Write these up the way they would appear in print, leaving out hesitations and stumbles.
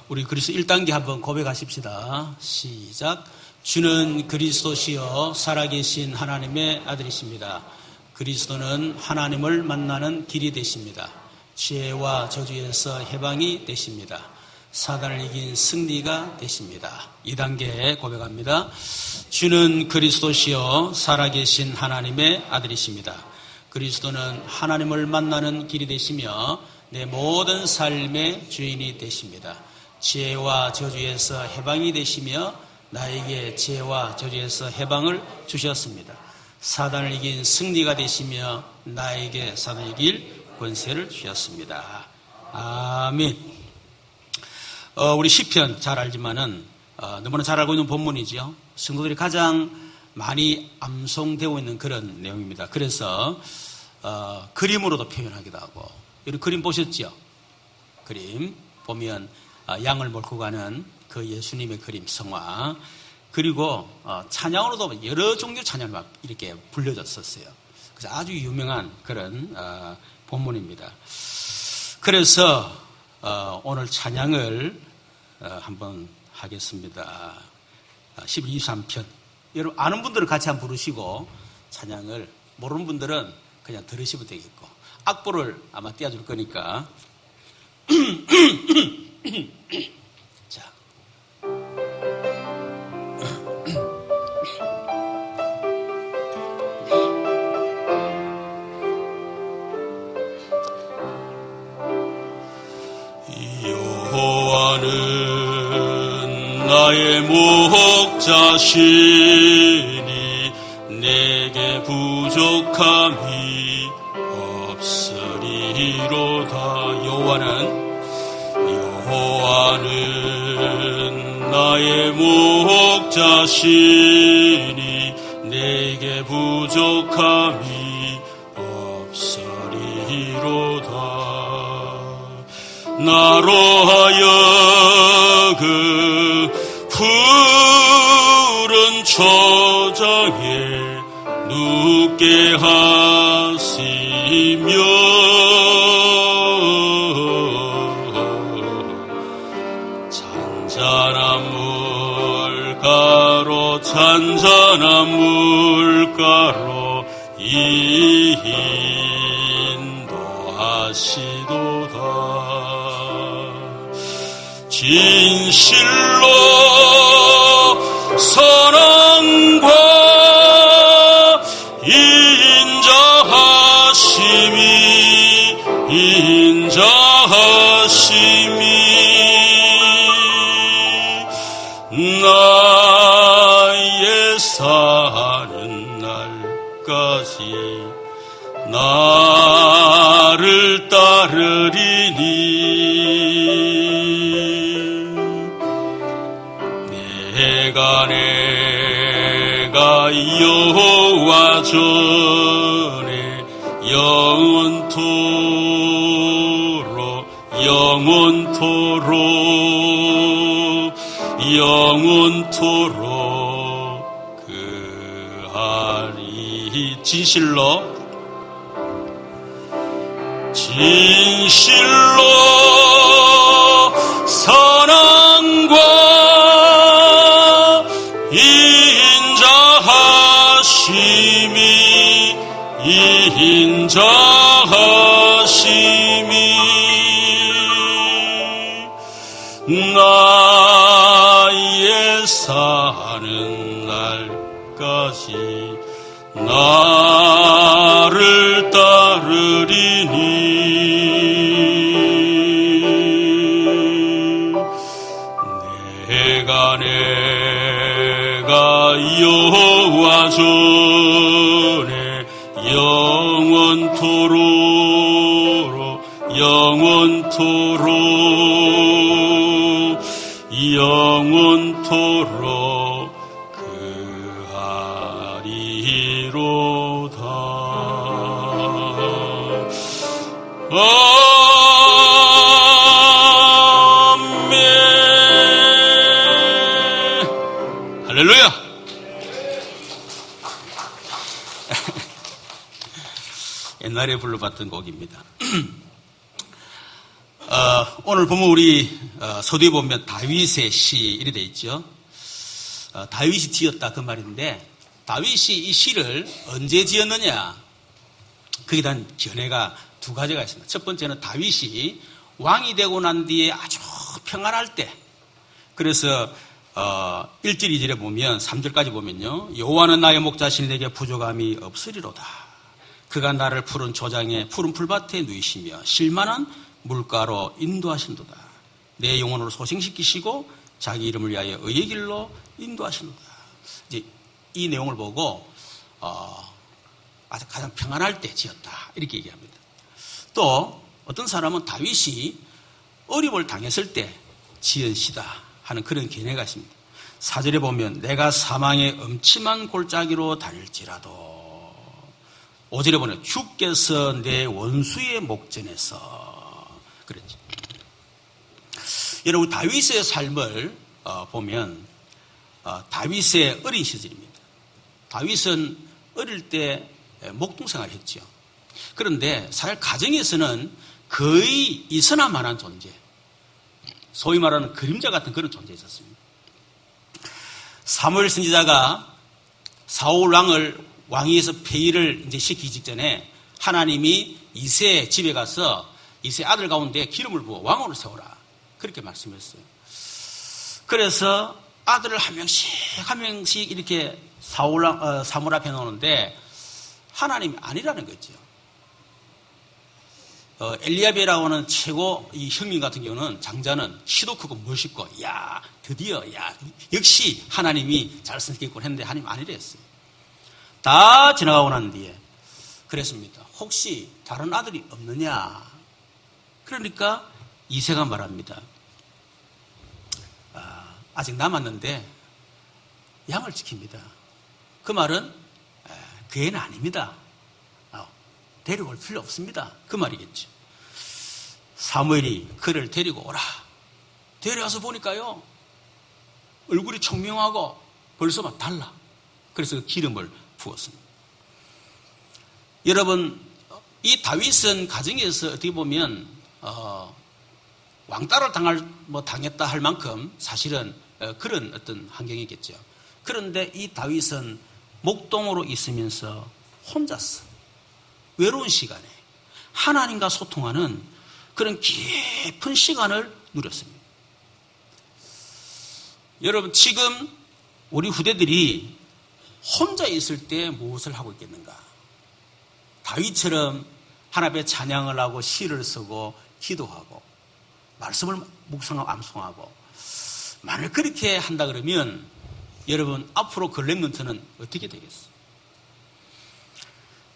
우리 그리스도 1단계 한번 고백하십시다. 시작. 주는 그리스도시요 살아계신 하나님의 아들이십니다. 그리스도는 하나님을 만나는 길이 되십니다. 죄와 저주에서 해방이 되십니다. 사단을 이긴 승리가 되십니다. 2단계 고백합니다. 주는 그리스도시요 살아계신 하나님의 아들이십니다. 그리스도는 하나님을 만나는 길이 되시며 내 모든 삶의 주인이 되십니다. 죄와 저주에서 해방이 되시며 나에게 죄와 저주에서 해방을 주셨습니다. 사단을 이긴 승리가 되시며 나에게 사단을 이길 권세를 주셨습니다. 아멘. 우리 시편 잘 알지만은 너무나 잘 알고 있는 본문이죠. 성도들이 가장 많이 암송되고 있는 그런 내용입니다. 그래서 그림으로도 표현하기도 하고, 이런 그림 보셨죠? 그림 보면 양을 몰고 가는 그 예수님의 그림 성화, 그리고 찬양으로도 여러 종류 찬양을 막 이렇게 불려졌었어요. 그래서 아주 유명한 그런 본문입니다. 그래서 오늘 찬양을 한번 하겠습니다. 12, 23편. 여러분 아는 분들은 같이 한번 부르시고, 찬양을 모르는 분들은 그냥 들으시면 되겠고, 악보를 아마 띄워줄 거니까. 자. 여호와는 나의 목자시니 내게 부족함이 없으리로다. 여호와는 나의 목자시니 내게 부족함이 없으리로다. 나로 하여금 푸른 초장에 눕게 하시며 잔잔한 물가로 인도하시도다. 진실로 선함과 인자하심이 나의 사는 날까지 나를 따르리니. 내가 여호와 전에 영원토록 그하리. 진실로 선함과 인자하심이 나의 사는 날까지 나를 따르리니. 내가 여호와 전에 영원토록 그하리로다. 아멘. 할렐루야. 옛날에 불러봤던 곡입니다. 오늘 보면 우리 서두에 보면 다윗의 시 이렇게 돼 있죠. 다윗이 지었다 그 말인데 다윗이 이 시를 언제 지었느냐? 거기에 대한 견해가 두 가지가 있습니다. 첫 번째는 다윗이 왕이 되고 난 뒤에 아주 평안할 때, 그래서 1절 2절에 보면 3절까지 보면요, 여호와는 나의 목자시니 내게 부족함이 없으리로다. 그가 나를 푸른 초장에 푸른 풀밭에 누이시며 실만한 물가로 인도하신도다. 내 영혼으로 소생시키시고 자기 이름을 위하여 의의 길로 인도하신도다. 이제 이 내용을 보고 아주 가장 평안할 때 지었다 이렇게 얘기합니다. 또 어떤 사람은 다윗이 어려움을 당했을 때 지은 시다 하는 그런 견해가 있습니다. 4절에 보면 내가 사망의 음침한 골짜기로 다닐지라도, 5절에 보면 주께서 내 원수의 목전에서 그랬죠. 여러분 다윗의 삶을 보면 다윗의 어린 시절입니다. 다윗은 어릴 때 목동 생활을 했죠. 그런데 사실 가정에서는 거의 있어나마한 존재, 소위 말하는 그림자 같은 그런 존재였습니다. 사무엘 선지자가 사울 왕을 왕위에서 폐위를 이제 시키기 직전에 하나님이 이새 집에 가서 이새 아들 가운데 기름을 부어 왕으로 세워라 그렇게 말씀했어요. 그래서 아들을 한 명씩 이렇게 사물 앞에 놓는데 하나님이 아니라는 거죠. 엘리야베라고 하는 최고 이 형님 같은 경우는 장자는 키도 크고 멋있고 드디어 역시 하나님이 잘 선택했군 했는데 하나님 아니랬어요. 다 지나가고 난 뒤에 그랬습니다. 혹시 다른 아들이 없느냐? 그러니까 이새가 말합니다. 아직 남았는데 양을 지킵니다. 그 말은 그 애는 아닙니다. 데려올 필요 없습니다. 그 말이겠죠. 사무엘이 그를 데리고 오라. 데려와서 보니까요, 얼굴이 총명하고 벌써 막 달라. 그래서 그 기름을 부었습니다. 여러분, 이 다윗은 가정에서 어떻게 보면 왕따를 당했다 할 만큼 사실은 그런 어떤 환경이겠죠. 그런데 이 다윗은 목동으로 있으면서 혼자서 외로운 시간에 하나님과 소통하는 그런 깊은 시간을 누렸습니다. 여러분, 지금 우리 후대들이 혼자 있을 때 무엇을 하고 있겠는가? 다윗처럼 하나님 앞에 찬양을 하고 시를 쓰고 기도하고 말씀을 묵상하고 암송하고, 만약 그렇게 한다 그러면 여러분 앞으로 그 렘넌트는 어떻게 되겠어요?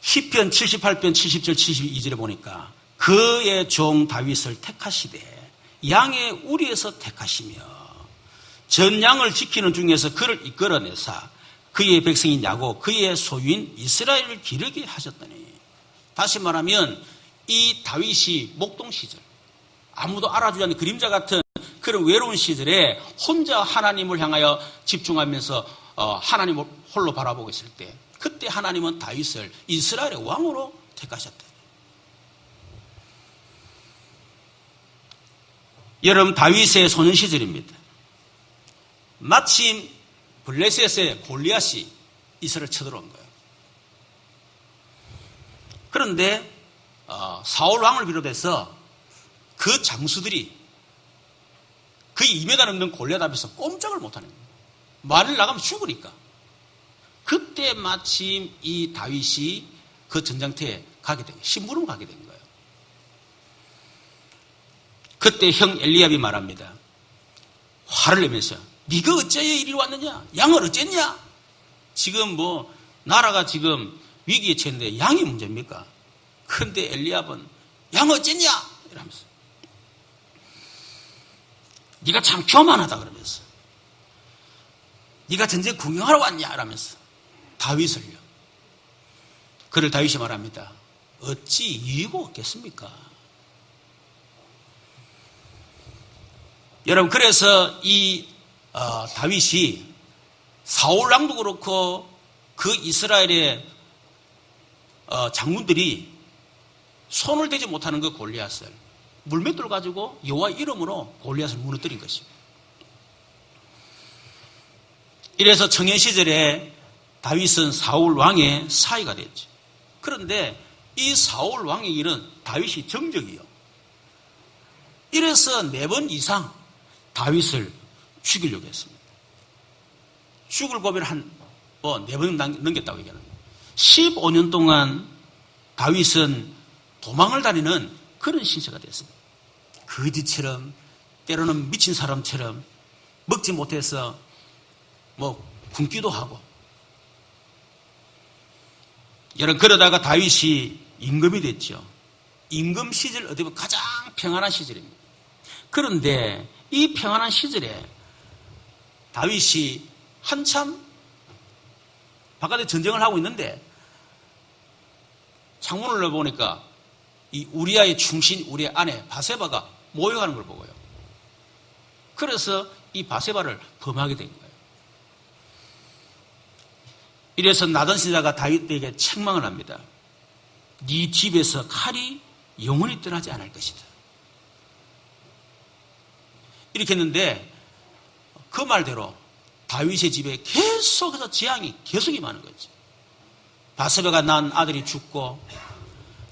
시편 78편 70절 72절에 보니까 그의 종 다윗을 택하시되 양의 우리에서 택하시며 전 양을 지키는 중에서 그를 이끌어내사 그의 백성인 야곱 그의 소유인 이스라엘을 기르게 하셨더니, 다시 말하면 이 다윗이 목동 시절 아무도 알아주지 않는 그림자 같은 그런 외로운 시절에 혼자 하나님을 향하여 집중하면서 하나님을 홀로 바라보고 있을 때, 그때 하나님은 다윗을 이스라엘의 왕으로 택하셨다. 여러분, 다윗의 소년 시절입니다. 마침 블레셋의 골리앗이 이스라엘을 쳐들어온 거예요. 그런데 사울 왕을 비롯해서 그 장수들이 그 2m 넘는 골리앗 앞에서 꼼짝을 못하는 거예요. 말을 나가면 죽으니까. 그때 마침 이 다윗이 그 전장터에 가게 된 거예요. 심부름을 가게 된 거예요. 그때 형 엘리압이 말합니다. 화를 내면서 네가 어째야 이리 왔느냐? 양을 어쨌냐? 지금 뭐 나라가 지금 위기에 처했는데 양이 문제입니까? 그런데 엘리압은 양 어쨌냐? 이러면서 네가 참 교만하다 그러면서 네가 전쟁 구경하러 왔냐? 이러면서 다윗을요. 그를 다윗이 말합니다. 어찌 이유가 없겠습니까? 여러분, 그래서 이 다윗이 사울 왕도 그렇고 그 이스라엘의 장군들이 손을 대지 못하는 그 골리앗을 물맷돌 가지고 여호와 이름으로 골리앗을 무너뜨린 것입니다. 이래서 청년 시절에 다윗은 사울 왕의 사위가 됐죠. 그런데 이 사울 왕의 일은 다윗이 정적이요. 이래서 4번 이상 다윗을 죽이려고 했습니다. 죽을 고비를 4번 넘겼다고 얘기합니다. 15년 동안 다윗은 도망을 다니는 그런 신세가 됐습니다. 거지처럼, 때로는 미친 사람처럼 먹지 못해서 굶기도 하고. 여러분, 그러다가 다윗이 임금이 됐죠. 임금 시절 어떻게 보면 가장 평안한 시절입니다. 그런데 이 평안한 시절에 다윗이 한참 바깥에 전쟁을 하고 있는데 창문을 열어보니까 이 우리아의 충신, 우리의 아내 바세바가 모욕하는 걸 보고요. 그래서 이 바세바를 범하게 된 거예요. 이래서 나단 선지자가 다윗에게 책망을 합니다. 네 집에서 칼이 영원히 떠나지 않을 것이다. 이렇게 했는데 그 말대로 다윗의 집에 계속해서 재앙이 계속 임하는 거죠. 바세바가 낳은 아들이 죽고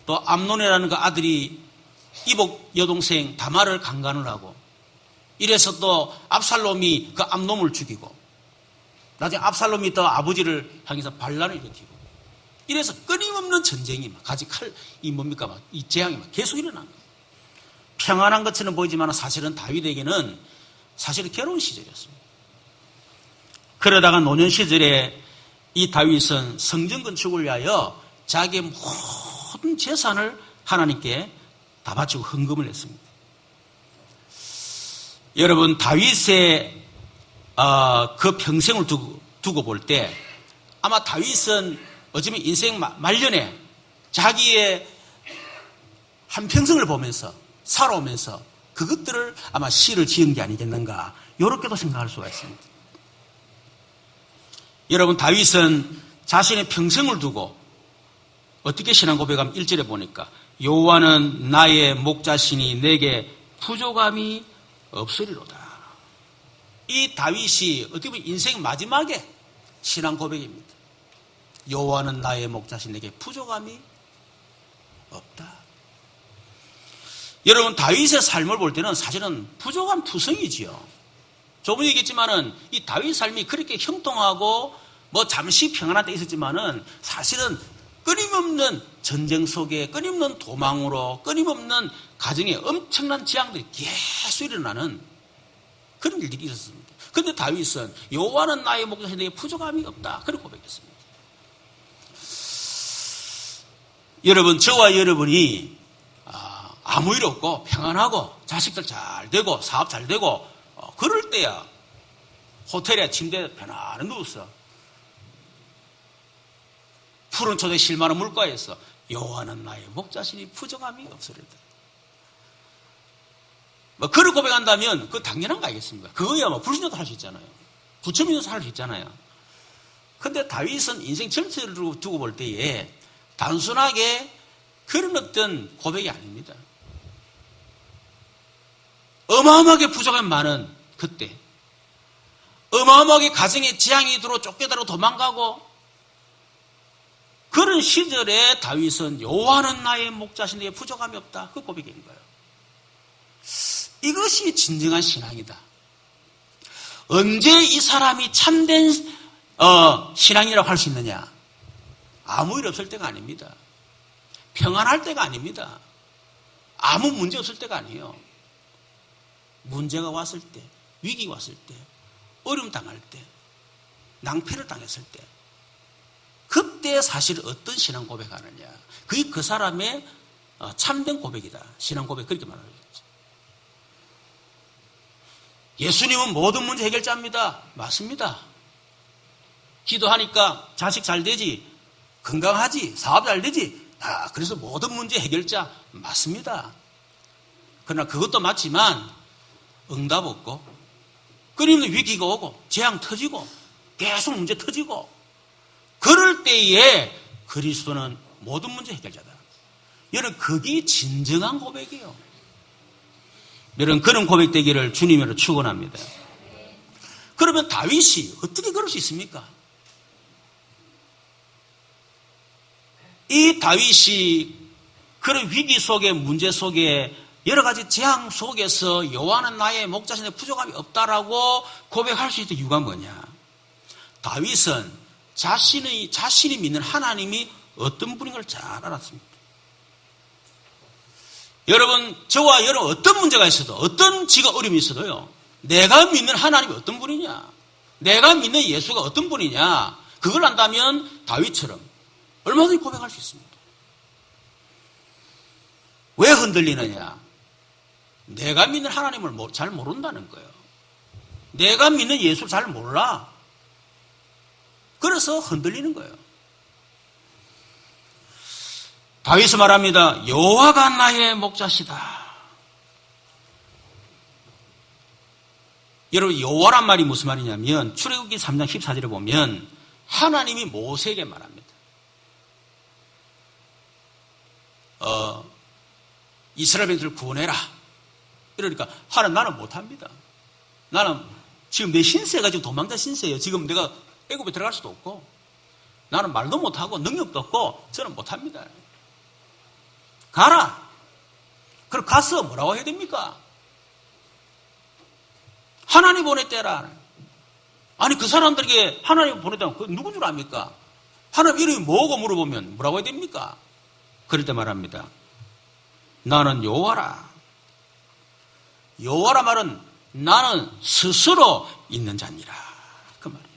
또 암논이라는 그 아들이 이복 여동생 다말을 강간을 하고 이래서 또 압살롬이 그 암논을 죽이고 나중에 압살롬이 또 아버지를 향해서 반란을 일으키고 이래서 끊임없는 전쟁이 이 재앙이 계속 일어난 거예요. 평안한 것처럼 보이지만 사실은 다윗에게는 사실은 괴로운 시절이었습니다. 그러다가 노년 시절에 이 다윗은 성전 건축을 위하여 자기의 모든 재산을 하나님께 다 바치고 헌금을 했습니다. 여러분, 다윗의 그 평생을 두고 볼 때 아마 다윗은 어쩌면 인생 말년에 자기의 한평생을 보면서 살아오면서 그것들을 아마 시를 지은 게 아니겠는가 이렇게도 생각할 수가 있습니다. 여러분, 다윗은 자신의 평생을 두고 어떻게 신앙 고백하면 1절에 보니까 여호와는 나의 목자시니 내게 부족함이 없으리로다. 이 다윗이 어떻게 보면 인생 마지막에 신앙 고백입니다. 여호와는 나의 목자시니 내게 부족함이 없다. 여러분, 다윗의 삶을 볼 때는 사실은 부족한 투성이지요. 저번에 얘기했지만은 이 다윗 삶이 그렇게 형통하고 잠시 평안한 때 있었지만은 사실은 끊임없는 전쟁 속에 끊임없는 도망으로 끊임없는 가정에 엄청난 재앙들이 계속 일어나는 그런 일들이 있었습니다. 그런데 다윗은 여호와는 나의 목자시니 내게 부족함이 없다. 그렇게 고백했습니다. 여러분, 저와 여러분이 아무 일 없고 평안하고 자식들 잘 되고 사업 잘 되고 그럴 때야 호텔에 침대에 편안히 누웠어. 푸른 초대 실만한 물가에서 여호와는 나의 목자시니 부족함이 없으리다. 그를 고백한다면 그거 당연한 거 아니겠습니까? 그거야 불신자도 할 수 있잖아요. 부처님도 할 수 있잖아요. 그런데 다윗은 인생 전체를 두고 볼 때에 단순하게 그런 어떤 고백이 아닙니다. 어마어마하게 부족함이 많은 그때 어마어마하게 가정에 재앙이 들어 쫓겨다니고 도망가고 그런 시절에 다윗은 여호와는 나의 목자시니 내게 부족함이 없다. 그 고백인 거예요. 이것이 진정한 신앙이다. 언제 이 사람이 참된 신앙이라고 할 수 있느냐? 아무 일 없을 때가 아닙니다. 평안할 때가 아닙니다. 아무 문제 없을 때가 아니에요. 문제가 왔을 때, 위기가 왔을 때, 어려움 당할 때, 낭패를 당했을 때 그때 사실 어떤 신앙 고백하느냐. 그게 그 사람의 참된 고백이다. 신앙 고백 그렇게 말하겠죠. 예수님은 모든 문제 해결자입니다. 맞습니다. 기도하니까 자식 잘 되지, 건강하지, 사업 잘 되지. 그래서 모든 문제 해결자 맞습니다. 그러나 그것도 맞지만 응답 없고 끊임없는 위기가 오고 재앙 터지고 계속 문제 터지고 그럴 때에 그리스도는 모든 문제 해결자다. 여러분, 그게 진정한 고백이에요. 여러분 그런 고백되기를 주님으로 축원합니다. 그러면 다윗이 어떻게 그럴 수 있습니까? 이 다윗이 그런 위기 속에 문제 속에 여러 가지 재앙 속에서 여호와는 나의 목자신데 부족함이 없다라고 고백할 수 있는 이유가 뭐냐? 다윗은 자신이 믿는 하나님이 어떤 분인 걸 잘 알았습니다. 여러분, 저와 여러분 어떤 문제가 있어도 어떤 지가 어려움이 있어도요. 내가 믿는 하나님이 어떤 분이냐? 내가 믿는 예수가 어떤 분이냐? 그걸 안다면 다윗처럼 얼마든지 고백할 수 있습니다. 왜 흔들리느냐? 내가 믿는 하나님을 잘 모른다는 거예요. 내가 믿는 예수를 잘 몰라. 그래서 흔들리는 거예요. 다윗은 말합니다. 여호와가 나의 목자시다. 여러분 여호와란 말이 무슨 말이냐면 출애굽기 3장 14절에 보면 하나님이 모세에게 말합니다. 이스라엘 백성을 구원해라. 이러니까 하나님 나는 못합니다. 나는 지금 내 신세가 지금 도망자 신세예요. 지금 내가 애굽에 들어갈 수도 없고 나는 말도 못하고 능력도 없고 저는 못합니다. 가라. 그럼 가서 뭐라고 해야 됩니까? 하나님 보냈대라. 아니 그 사람들에게 하나님 보냈다면 그 누군 줄 압니까? 하나님 이름이 뭐고 물어보면 뭐라고 해야 됩니까? 그럴 때 말합니다. 나는 여호와라. 여호와라 말은 나는 스스로 있는 자니라. 그 말이에요.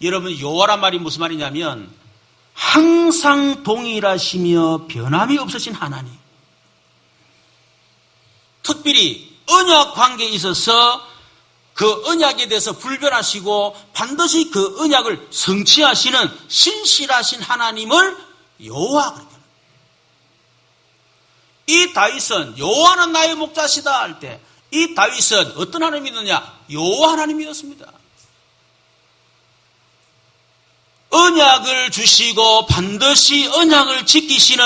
여러분 여호와라 말이 무슨 말이냐면 항상 동일하시며 변함이 없으신 하나님. 특별히 언약 관계에 있어서 그 언약에 대해서 불변하시고 반드시 그 언약을 성취하시는 신실하신 하나님을 여호와 그렇게. 이 다윗은 여호와는 나의 목자시다 할 때 이 다윗은 어떤 하나님이 있느냐? 여호와 하나님이었습니다. 언약을 주시고 반드시 언약을 지키시는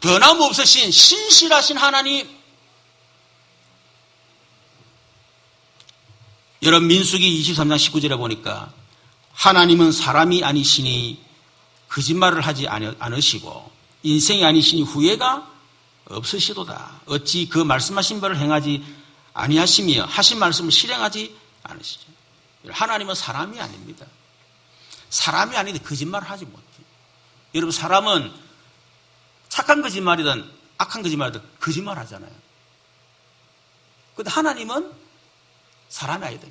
변함없으신 신실하신 하나님. 여러분 민수기 23장 19절에 보니까 하나님은 사람이 아니시니 거짓말을 하지 않으시고 인생이 아니시니 후회가 없으시도다. 어찌 그 말씀하신 바를 행하지 아니하시며 하신 말씀을 실행하지 않으시죠. 하나님은 사람이 아닙니다. 사람이 아닌데 거짓말을 하지 못해요. 여러분 사람은 착한 거짓말이든 악한 거짓말이든 거짓말 하잖아요. 그런데 하나님은 사람이 아니다.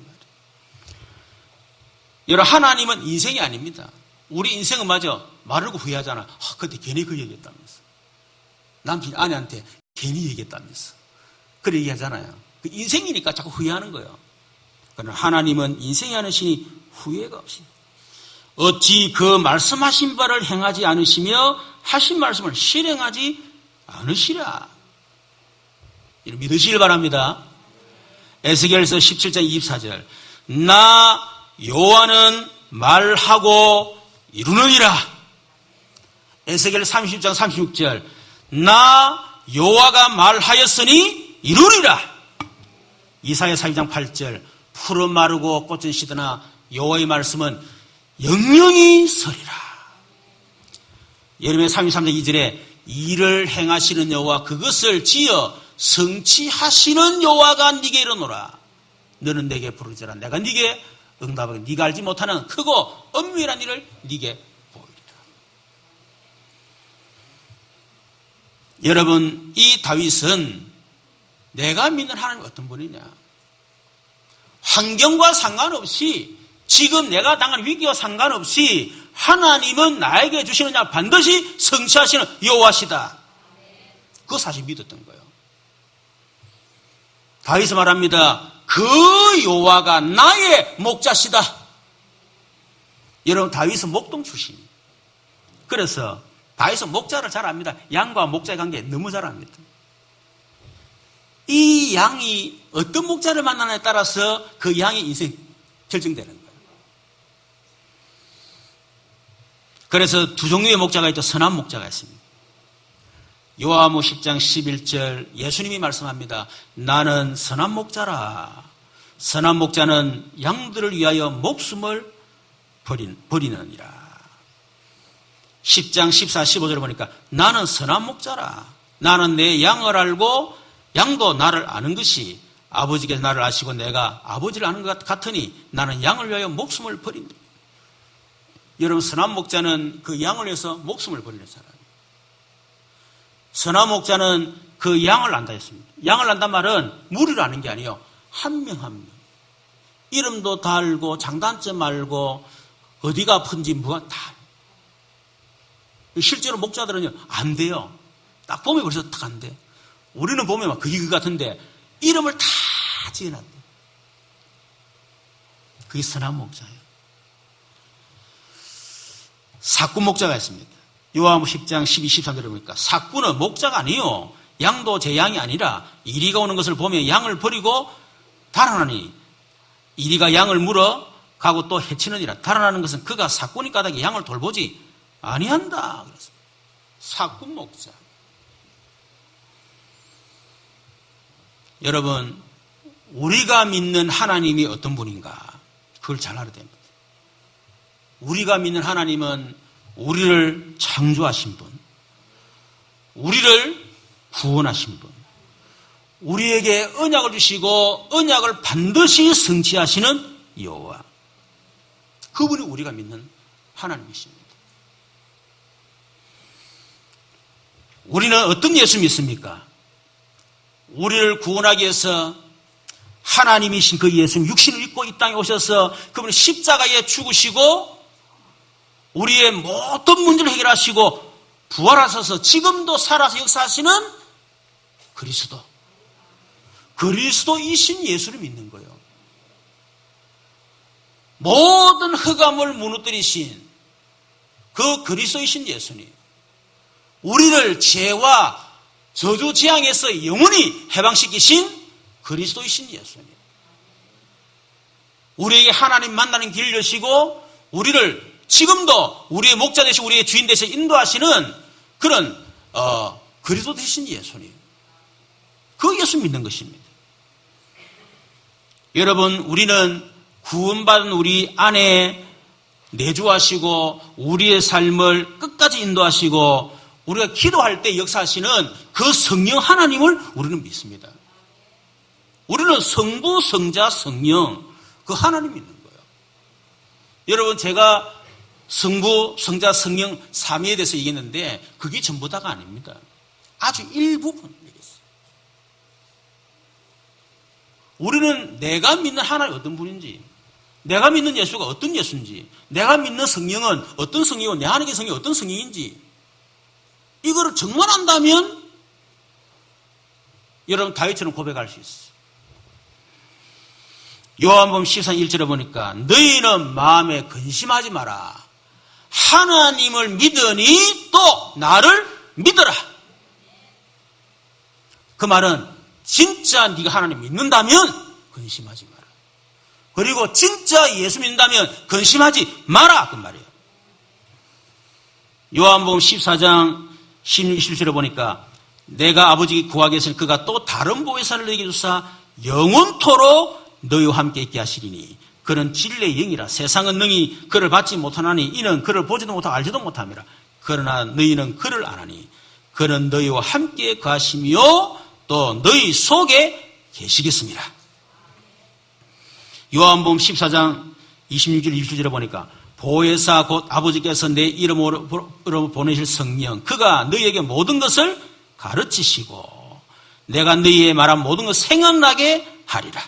여러분 하나님은 인생이 아닙니다. 우리 인생은 맞아. 말하고 후회하잖아. 그때 괜히 그 얘기했다면서. 남편 아내한테 괜히 얘기했다면서. 그래 얘기하잖아요. 그 인생이니까 자꾸 후회하는 거예요. 그러나 하나님은 인생이 아니시니 후회가 없습니다. 어찌 그 말씀하신 바를 행하지 않으시며 하신 말씀을 실행하지 않으시라. 이를 믿으시길 바랍니다. 에스겔서 17장 24절 나 여호와는 말하고 이루느니라. 에스겔 30장 36절 나 여호와가 말하였으니 이루리라. 이사야 42장 8절 푸른 마르고 꽃은 시드나 여호와의 말씀은 영영이 서리라. 예레미야 33장 2절에 일을 행하시는 여호와 그것을 지어 성취하시는 여호와가 네게 이르노라. 너는 내게 부르짖으라. 내가 네게 응답하게 네가 알지 못하는 크고 엄밀한 일을 네게 보이리라. 여러분 이 다윗은 내가 믿는 하나님이 어떤 분이냐? 환경과 상관없이 지금 내가 당한 위기와 상관없이 하나님은 나에게 주시는 자 반드시 성취하시는 여호와시다. 그 사실 믿었던 거예요. 다윗은 말합니다. 그 여호와가 나의 목자시다. 여러분 다윗은 목동 출신이에요. 그래서 다윗은 목자를 잘 압니다. 양과 목자의 관계 너무 잘 압니다. 이 양이 어떤 목자를 만나느냐에 따라서 그 양의 인생 결정되는 거예요. 그래서 두 종류의 목자가 있고 선한 목자가 있습니다. 요한복음 10장 11절 예수님이 말씀합니다. 나는 선한 목자라. 선한 목자는 양들을 위하여 목숨을 버리느니라. 10장 14, 15절을 보니까 나는 선한 목자라. 나는 내 양을 알고 양도 나를 아는 것이 아버지께서 나를 아시고 내가 아버지를 아는 것 같으니 나는 양을 위하여 목숨을 버린다. 여러분, 선한 목자는 그 양을 위해서 목숨을 버리는 사람이에요. 선한 목자는 그 양을 안다 했습니다. 양을 안단 말은 무리를 아는 게 아니에요. 한 명 한 명. 이름도 다 알고 장단점 알고 어디가 아픈지 뭐가 다. 실제로 목자들은요, 안 돼요. 딱 보면 벌써 딱 안 돼. 우리는 보면 막 그게 그 같은데 이름을 다 지어놨대. 그게 선한 목자예요. 사꾼 목자가 있습니다. 요한복음 10장 12, 13절에 보니까 사꾼은 목자가 아니요. 양도 제 양이 아니라 이리가 오는 것을 보면 양을 버리고 달아나니 이리가 양을 물어 가고 또 해치느니라. 달아나는 것은 그가 사꾼이 까닭에 양을 돌보지 아니한다. 그래서 사꾼 목자. 여러분, 우리가 믿는 하나님이 어떤 분인가? 그걸 잘 알아야 됩니다. 우리가 믿는 하나님은 우리를 창조하신 분, 우리를 구원하신 분, 우리에게 언약을 주시고 언약을 반드시 성취하시는 여호와. 그분이 우리가 믿는 하나님이십니다. 우리는 어떤 예수 믿습니까? 우리를 구원하기 위해서 하나님이신 그 예수님 육신을 입고 이 땅에 오셔서 그분이 십자가에 죽으시고 우리의 모든 문제를 해결하시고 부활하셔서 지금도 살아서 역사하시는 그리스도. 그리스도이신 예수를 믿는 거예요. 모든 흑암을 무너뜨리신 그 그리스도이신 예수님. 우리를 죄와 저주 재앙에서 영원히 해방시키신 그리스도이신 예수님. 우리에게 하나님 만나는 길을 여시고 우리를 지금도 우리의 목자 되시고 우리의 주인 되시고 인도하시는 그런 그리스도 되신 예수님. 그 예수 믿는 것입니다. 여러분, 우리는 구원받은 우리 안에 내주하시고 우리의 삶을 끝까지 인도하시고 우리가 기도할 때 역사하시는 그 성령 하나님을 우리는 믿습니다. 우리는 성부, 성자, 성령 그 하나님 믿는 거예요. 여러분, 제가 성부, 성자, 성령 삼위에 대해서 얘기했는데 그게 전부 다가 아닙니다. 아주 일부분 얘기했어요. 우리는 내가 믿는 하나님 어떤 분인지, 내가 믿는 예수가 어떤 예수인지, 내가 믿는 성령은 어떤 성령이고 내 안에 성령이 어떤 성령인지 이거를 정말 안다면 여러분 다윗처럼 고백할 수 있어요. 요한복음 14장 1절에 보니까 너희는 마음에 근심하지 마라. 하나님을 믿으니 또 나를 믿어라. 그 말은 진짜 네가 하나님 믿는다면 근심하지 마라. 그리고 진짜 예수 믿는다면 근심하지 마라. 그 말이에요. 요한복음 14장 16절에 보니까 내가 아버지께 구하겠으니 그가 또 다른 보혜사를 너희에게 주사 영원토록 너희와 함께 있게 하시리니 그는 진리의 영이라. 세상은 능히 그를 받지 못하나니 이는 그를 보지도 못하고 알지도 못함이라. 그러나 너희는 그를 아나니 그는 너희와 함께 거하시며 또 너희 속에 계시겠습니다. 요한복음 14장 26절 27절에 보니까 보혜사 곧 아버지께서 내 이름으로 보내실 성령 그가 너희에게 모든 것을 가르치시고 내가 너희의 말한 모든 것 생각나게 하리라.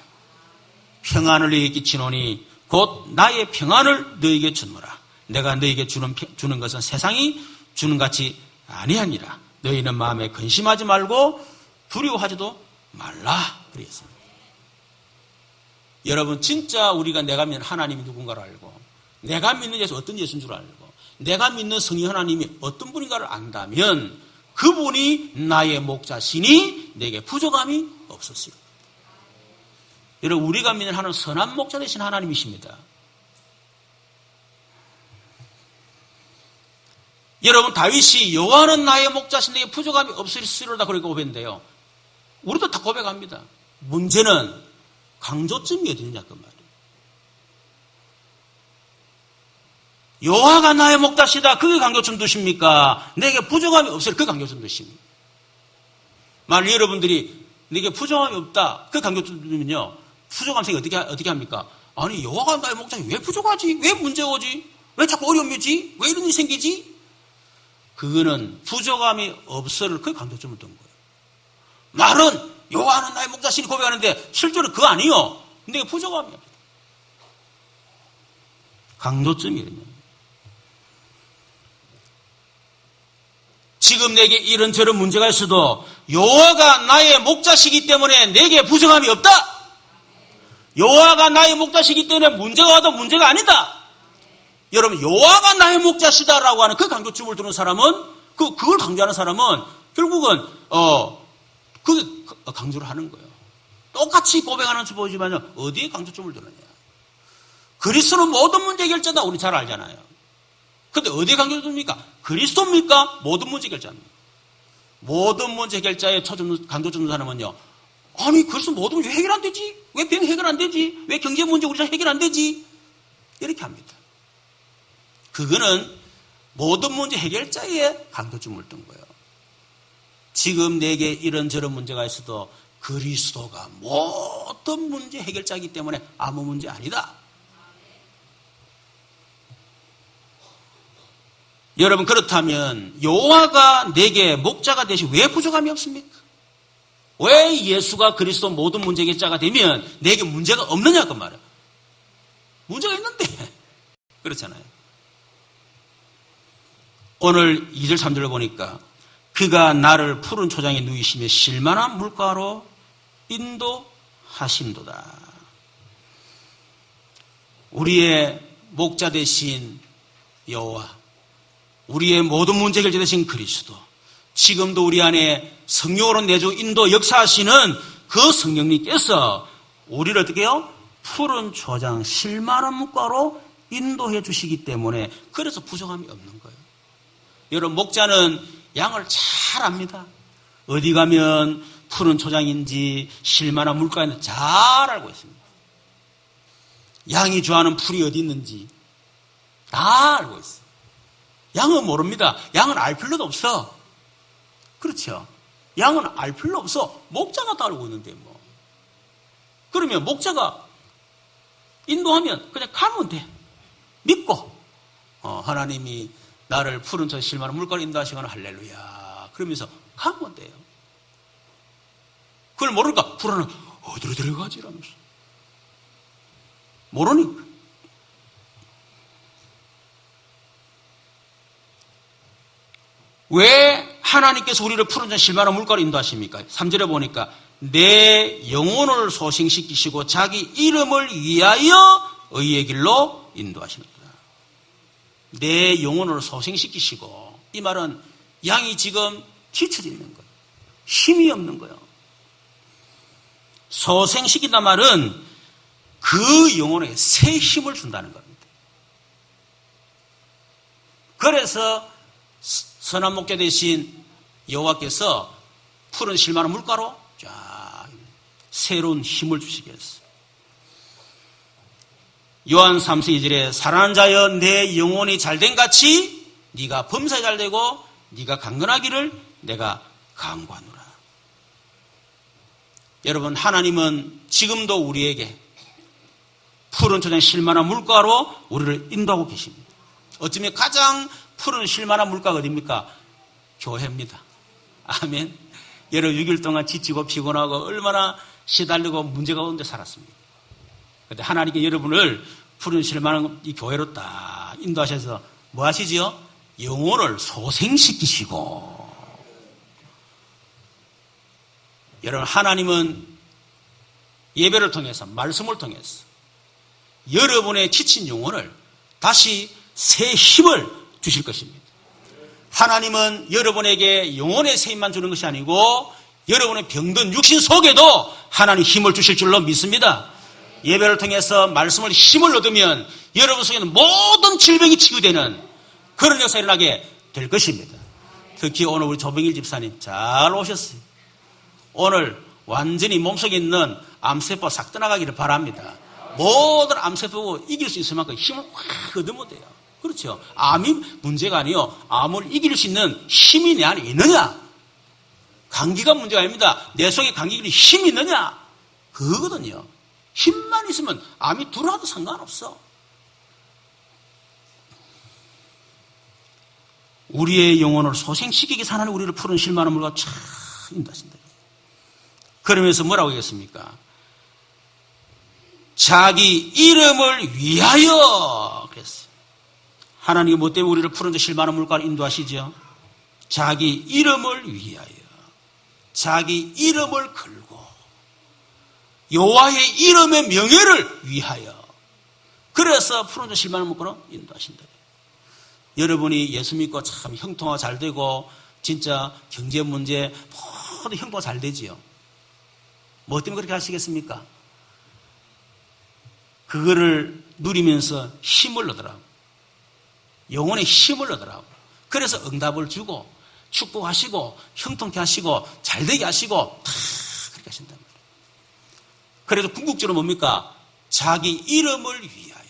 평안을 너희에게 끼치노니 곧 나의 평안을 너희에게 주노라. 내가 너희에게 주는 것은 세상이 주는 같이 아니하니라. 너희는 마음에 근심하지 말고 두려워하지도 말라. 그랬습니다. 여러분, 진짜 우리가 내가 믿는 하나님이 누군가를 알고 내가 믿는 예수 어떤 예수인 줄 알고 내가 믿는 성령 하나님이 어떤 분인가를 안다면 그분이 나의 목자시니 내게 부족함이 없었어요. 여러분, 우리가 믿는 하나님은 선한 목자 되신 하나님이십니다. 여러분, 다윗이 여호와는 나의 목자신 내게 부족함이 없으리로다 그렇게 고백했는데요. 우리도 다 고백합니다. 문제는 강조점이 어디 있느냐 그 말이에요. 여호와가 나의 목자시다. 그게 강조점 두십니까? 내게 부족함이 없으리 그 강조점 두십니까? 만약 여러분들이 내게 부족함이 없다. 그 강조점 두면요. 부족함 생각 어떻게 합니까? 아니, 여호와가 나의 목자시 왜 부족하지? 왜 문제가 오지? 왜 자꾸 어려움이 오지? 왜 이런 일이 생기지? 그거는 부족함이 없어를 그 강조점을 둔 거예요. 말은 여호와는 나의 목자신이 고백하는데 실제로 그거 아니요. 내게 부족함이 없다. 강조점이 이러면. 지금 내게 이런저런 문제가 있어도 여호와가 나의 목자시기 때문에 내게 부족함이 없다. 여호와가 나의 목자시기 때문에 문제가 와도 문제가 아니다. 여러분, 여호와가 나의 목자시다라고 하는 그 강조점을 두는 사람은 그걸 강조하는 사람은 결국은 그 강조를 하는 거예요. 똑같이 고백하는 수 보이지만 어디에 강조점을 두느냐. 그리스도는 모든 문제 해결자다. 우리 잘 알잖아요. 근데 어디에 강조를 둡니까? 그리스도입니까? 모든 문제 해결자입니까? 모든 문제 해결자의 강조점 두는 사람은요. 아니, 그리스도 모든 문제 해결 안 되지? 왜 병 해결 안 되지? 왜 경제 문제 우리가 해결 안 되지? 이렇게 합니다. 그거는 모든 문제 해결자의 강조점을 둔 거예요. 지금 내게 이런저런 문제가 있어도 그리스도가 모든 문제 해결자이기 때문에 아무 문제 아니다. 여러분, 그렇다면 여호와가 내게 목자가 되시 왜 부족함이 없습니까? 왜 예수가 그리스도 모든 문제 해결자가 되면 내게 문제가 없느냐 그 말이에요. 문제가 있는데 그렇잖아요. 오늘 2절 3절을 보니까 그가 나를 푸른 초장에 누이시며 실만한 물가로 인도하신도다. 우리의 목자 되신 여호와, 우리의 모든 문제 해결자 되신 그리스도, 지금도 우리 안에 성령으로 내주 인도 역사하시는 그 성령님께서 우리를 어떻게 해요? 푸른 초장 실만한 물가로 인도해 주시기 때문에 그래서 부족함이 없는 거예요. 여러분, 목자는 양을 잘 압니다. 어디 가면 푸른 초장인지 실만한 물가인지 잘 알고 있습니다. 양이 좋아하는 풀이 어디 있는지 다 알고 있어요. 양은 모릅니다. 양은 알 필요도 없어. 그렇죠? 양은 알 필요 없어. 목자가 다 알고 있는데 뭐. 그러면 목자가 인도하면 그냥 가면 돼. 믿고 하나님이 나를 푸른 저 실만한 물가로 인도하시거나 할렐루야 그러면서 가면 돼요. 그걸 모르니까 불안해. 어디로 데려가지? 이러면서 모르니까. 왜 하나님께서 우리를 푸른 저 실만한 물가로 인도하십니까? 3절에 보니까 내 영혼을 소생시키시고 자기 이름을 위하여 의의 길로 인도하십니다. 내 영혼을 소생시키시고, 이 말은 양이 지금 지쳐져 있는 거예요. 힘이 없는 거예요. 소생시킨다는 말은 그 영혼에 새 힘을 준다는 겁니다. 그래서 선한 목자 되신 여호와께서 푸른 실만한 물가로 쫙 새로운 힘을 주시겠어요. 요한 3서 2절에 사랑하는 자여 내 영혼이 잘된 같이 네가 범사에 잘되고 네가 강건하기를 내가 간구하노라. 여러분, 하나님은 지금도 우리에게 푸른 초장 실만한 물가로 우리를 인도하고 계십니다. 어쩌면 가장 푸른 실만한 물가가 어디입니까? 교회입니다. 아멘. 여러분, 6일 동안 지치고 피곤하고 얼마나 시달리고 문제가 오는데 살았습니다. 그런데 하나님께 여러분을 푸른 실만한 이 교회로 딱 인도하셔서 뭐 하시지요? 영혼을 소생시키시고. 여러분, 하나님은 예배를 통해서, 말씀을 통해서 여러분의 지친 영혼을 다시 새 힘을 주실 것입니다. 하나님은 여러분에게 영혼의 새 힘만 주는 것이 아니고 여러분의 병든 육신 속에도 하나님 힘을 주실 줄로 믿습니다. 예배를 통해서 말씀을 힘을 얻으면 여러분 속에는 모든 질병이 치유되는 그런 역사가 일어나게 될 것입니다. 특히 오늘 우리 조병일 집사님 잘 오셨어요. 오늘 완전히 몸속에 있는 암세포 싹 떠나가기를 바랍니다. 모든 암세포 이길 수 있을 만큼 힘을 확 얻으면 돼요. 그렇죠. 암이 문제가 아니요. 암을 이길 수 있는 힘이 내 안에 있느냐? 감기가 문제가 아닙니다. 내 속에 감기에 힘이 있느냐? 그거거든요. 힘만 있으면 암이 들어와도 상관없어. 우리의 영혼을 소생시키기 사나는 우리를 푸른 실만한 물과 참 인도하신다. 그러면서 뭐라고 하겠습니까? 자기 이름을 위하여 그랬어요. 하나님이 뭐 때문에 우리를 푸른 실만한 물가로 인도하시죠? 자기 이름을 위하여, 자기 이름을 걸고 여호와의 이름의 명예를 위하여, 그래서 푸른 실만한 물가로 인도하신다. 여러분이 예수 믿고 참 형통화 잘 되고 진짜 경제 문제 모두 형통화 잘 되지요. 뭐 때문에 그렇게 하시겠습니까? 그거를 누리면서 힘을 얻으라고. 영혼의 힘을 얻으라고. 그래서 응답을 주고 축복하시고 형통케 하시고 잘되게 하시고 다 그렇게 하신단 말이에요. 그래도 궁극적으로 뭡니까? 자기 이름을 위하여.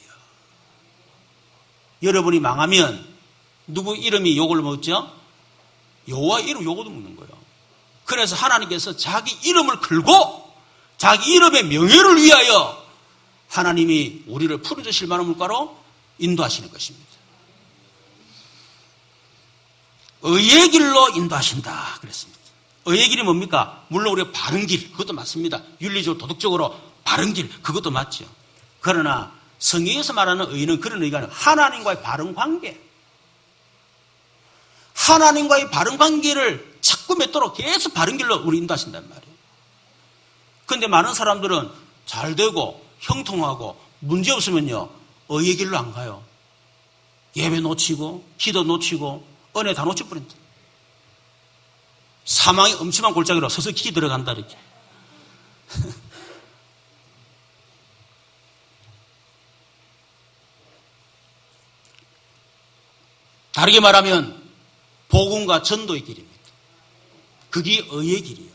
여러분이 망하면 누구 이름이 욕을 먹죠? 여호와 이름 욕을 먹는 거예요. 그래서 하나님께서 자기 이름을 걸고 자기 이름의 명예를 위하여 하나님이 우리를 푸르져 실만한 물가로 인도하시는 것입니다. 의의 길로 인도하신다 그랬습니다. 의의 길이 뭡니까? 물론 우리가 바른 길, 그것도 맞습니다. 윤리적으로 도덕적으로 바른 길, 그것도 맞죠. 그러나 성경에서 말하는 의는 그런 의가 아니라 하나님과의 바른 관계, 하나님과의 바른 관계를 자꾸 맺도록 계속 바른 길로 우리 인도하신단 말이에요. 그런데 많은 사람들은 잘 되고 형통하고 문제 없으면요 의의 길로 안 가요. 예배 놓치고 기도 놓치고 은혜 다 놓쳐버린다. 사망의 엄침한 골짜기로 서서히 들어간다 이렇게. 다르게 말하면 복음과 전도의 길입니다. 그게 의의 길이에요.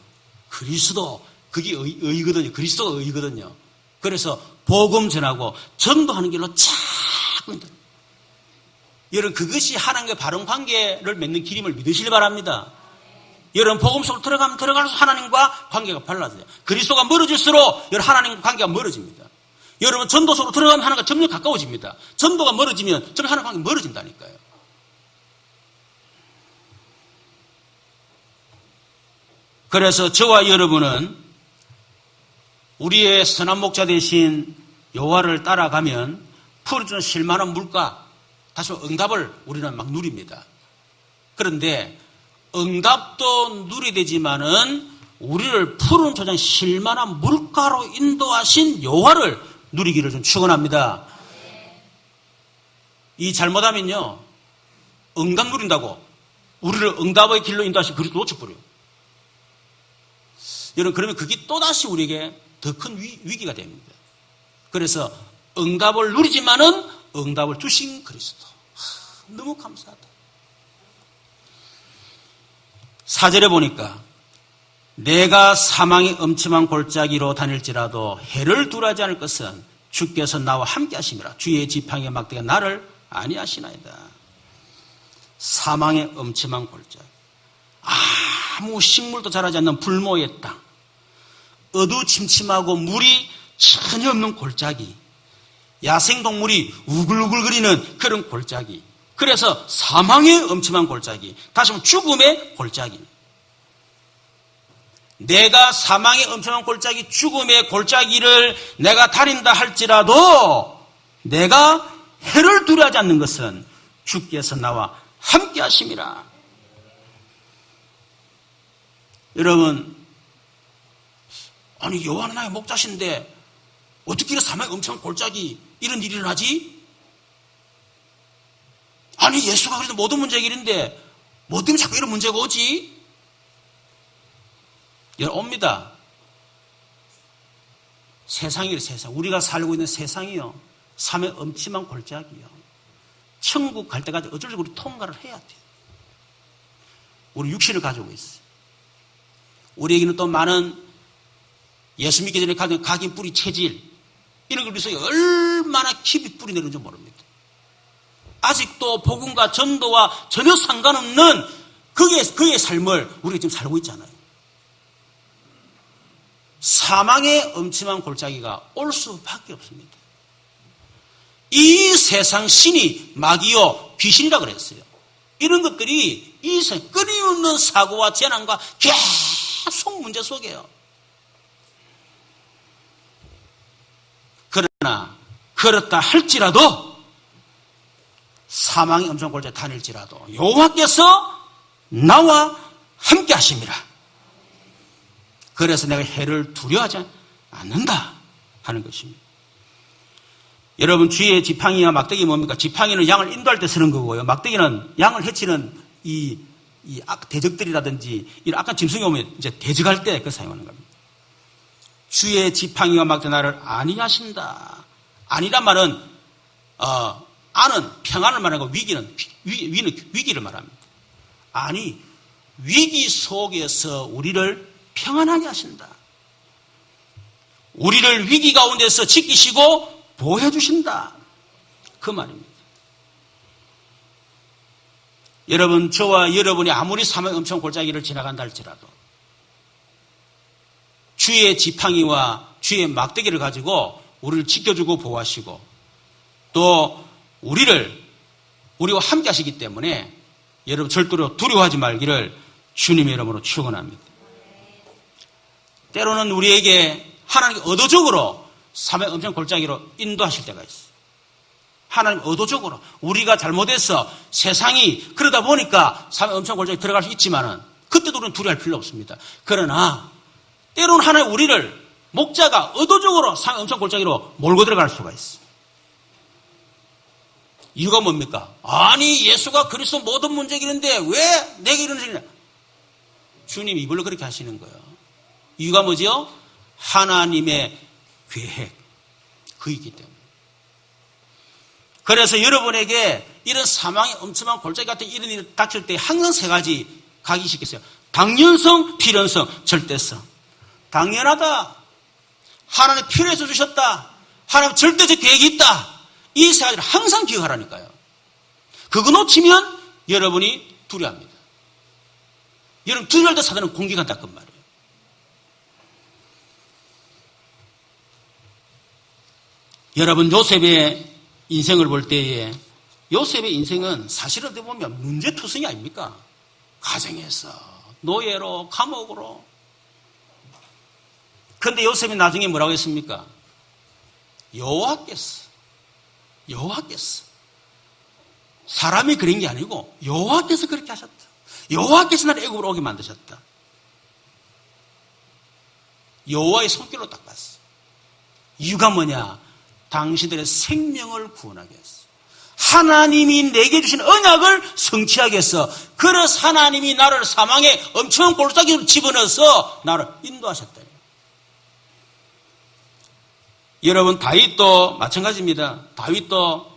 그리스도, 그게 의거든요. 그리스도가 의거든요. 그래서 복음 전하고 전도하는 길로 자꾸. 여러분 그것이 하나님과 바른 관계를 맺는 길임을 믿으시길 바랍니다. 여러분 복음 속으로 들어가면 들어갈수록 하나님과 관계가 발라져요. 그리스도가 멀어질수록 여러분 하나님과 관계가 멀어집니다. 여러분 전도 속으로 들어가면 하나님과 점점 가까워집니다. 전도가 멀어지면 점점 하나님과 관계가 멀어진다니까요. 그래서 저와 여러분은 우리의 선한 목자 되신 여호와를 따라가면 풀어주는 실만한 물가, 다시 말해 응답을 우리는 막 누립니다. 그런데 응답도 누리되지만은 우리를 푸른 조장 실만한 물가로 인도하신 여호와를 누리기를 좀 축원합니다. 이 잘못하면요 응답 누린다고 우리를 응답의 길로 인도하신 그리스도 놓쳐버려요. 여러분 그러면 그게 또다시 우리에게 더 큰 위기가 됩니다. 그래서 응답을 누리지만은 응답을 주신 그리스도. 너무 감사하다. 4절에 보니까 내가 사망의 엄침한 골짜기로 다닐지라도 해를 두려워하지 않을 것은 주께서 나와 함께 하심이라. 주의 지팡이의 막대가 나를 아니하시나이다. 사망의 엄침한 골짜기. 아무 식물도 자라지 않는 불모의 땅. 어두침침하고 물이 전혀 없는 골짜기. 야생동물이 우글우글거리는 그런 골짜기. 그래서 사망의 엄침한 골짜기. 다시 말하면 죽음의 골짜기. 내가 사망의 엄청난 골짜기, 죽음의 골짜기를 내가 다닌다 할지라도 내가 해를 두려워하지 않는 것은 주께서 나와 함께 하심이라. 여러분, 아니 여호와는 나의 목자신데 어떻게 이런 사망의 엄청난 골짜기 이런 일이 일어나지? 아니 예수가 그래도 모든 문제가 일인데 뭐 때문에 자꾸 이런 문제가 오지? 여러분 옵니다. 세상이래 세상. 우리가 살고 있는 세상이요 사망의 엄침한 골짜기요. 천국 갈 때까지 어쩔 수 없이 우리 통과를 해야 돼요. 우리 육신을 가지고 있어요. 우리에게는 또 많은 예수 믿기 전에 가진 각인 뿌리 체질 이런 걸 위해서 얼마나 깊이 뿌리 내리는지 모릅니다. 아직도 복음과 전도와 전혀 상관없는 그의 삶을 우리가 지금 살고 있잖아요. 사망의 엄침한 골짜기가 올 수밖에 없습니다. 이 세상 신이 마귀요 귀신이라 그랬어요. 이런 것들이 이 세상 끊임없는 사고와 재난과 계속 문제 속이에요. 그러나 그렇다 할지라도 사망의 엄청 골짜기 다닐지라도 여호와께서 나와 함께 하심이라. 그래서 내가 해를 두려워하지 않는다 하는 것입니다. 여러분, 쥐의 지팡이와 막대기 뭡니까? 지팡이는 양을 인도할 때 쓰는 거고요. 막대기는 양을 해치는 이 대적들이라든지 이런 악한 짐승이 오면 이제 대적할 때 그 사용하는 겁니다. 주의 지팡이와 막대 나를 안위하신다. 안이란 말은 안은 평안을 말하고 위기는 위기를 말합니다. 아니, 위기 속에서 우리를 평안하게 하신다. 우리를 위기 가운데서 지키시고 보호해 주신다. 그 말입니다. 여러분, 저와 여러분이 아무리 사망의 엄청 골짜기를 지나간다 할지라도 주의 지팡이와 주의 막대기를 가지고 우리를 지켜주고 보호하시고 또 우리와 함께 하시기 때문에 여러분 절대로 두려워하지 말기를 주님의 이름으로 축원합니다. 때로는 우리에게 하나님이 의도적으로 사망의 엄청 골짜기로 인도하실 때가 있어요. 하나님 의도적으로 우리가 잘못해서 세상이 그러다 보니까 사망의 엄청 골짜기 들어갈 수 있지만은 그때도 우리는 두려워할 필요 없습니다. 그러나 때로는 하나님 우리를 목자가 의도적으로 사망의 엄청 골짜기로 몰고 들어갈 수가 있어요. 이유가 뭡니까? 아니, 예수가 그리스도 모든 문제 이기는데 왜 내게 이런 일이냐? 주님이 이걸로 그렇게 하시는 거예요. 이유가 뭐죠? 하나님의 계획, 그이기 때문에. 그래서 여러분에게 이런 사망의 엄청난 골짜기 같은 이런 일이 닥칠 때 항상 세 가지 각인시켰어요. 당연성, 필연성, 절대성. 당연하다. 하나님 필요해서 주셨다. 하나님 절대적 계획이 있다. 이 세 가지를 항상 기억하라니까요. 그거 놓치면 여러분이 두려워합니다. 여러분 두려울 때 사단은 공격한다 그 말이에요. 여러분 요셉의 인생을 볼 때에 요셉의 인생은 사실은 어떻게 보면 문제투성이 아닙니까? 가정에서 노예로 감옥으로. 그런데 요셉이 나중에 뭐라고 했습니까? 여호와께서 사람이 그런 게 아니고 여호와께서 그렇게 하셨다. 여호와께서 나를 애굽으로 오게 만드셨다. 여호와의 손길로 딱 봤어. 이유가 뭐냐? 당신들의 생명을 구원하게 했어. 하나님이 내게 주신 언약을 성취하게 했어. 그래서 하나님이 나를 사망의 엄청난 골짜기로 집어넣어서 나를 인도하셨다. 여러분 다윗도 마찬가지입니다. 다윗도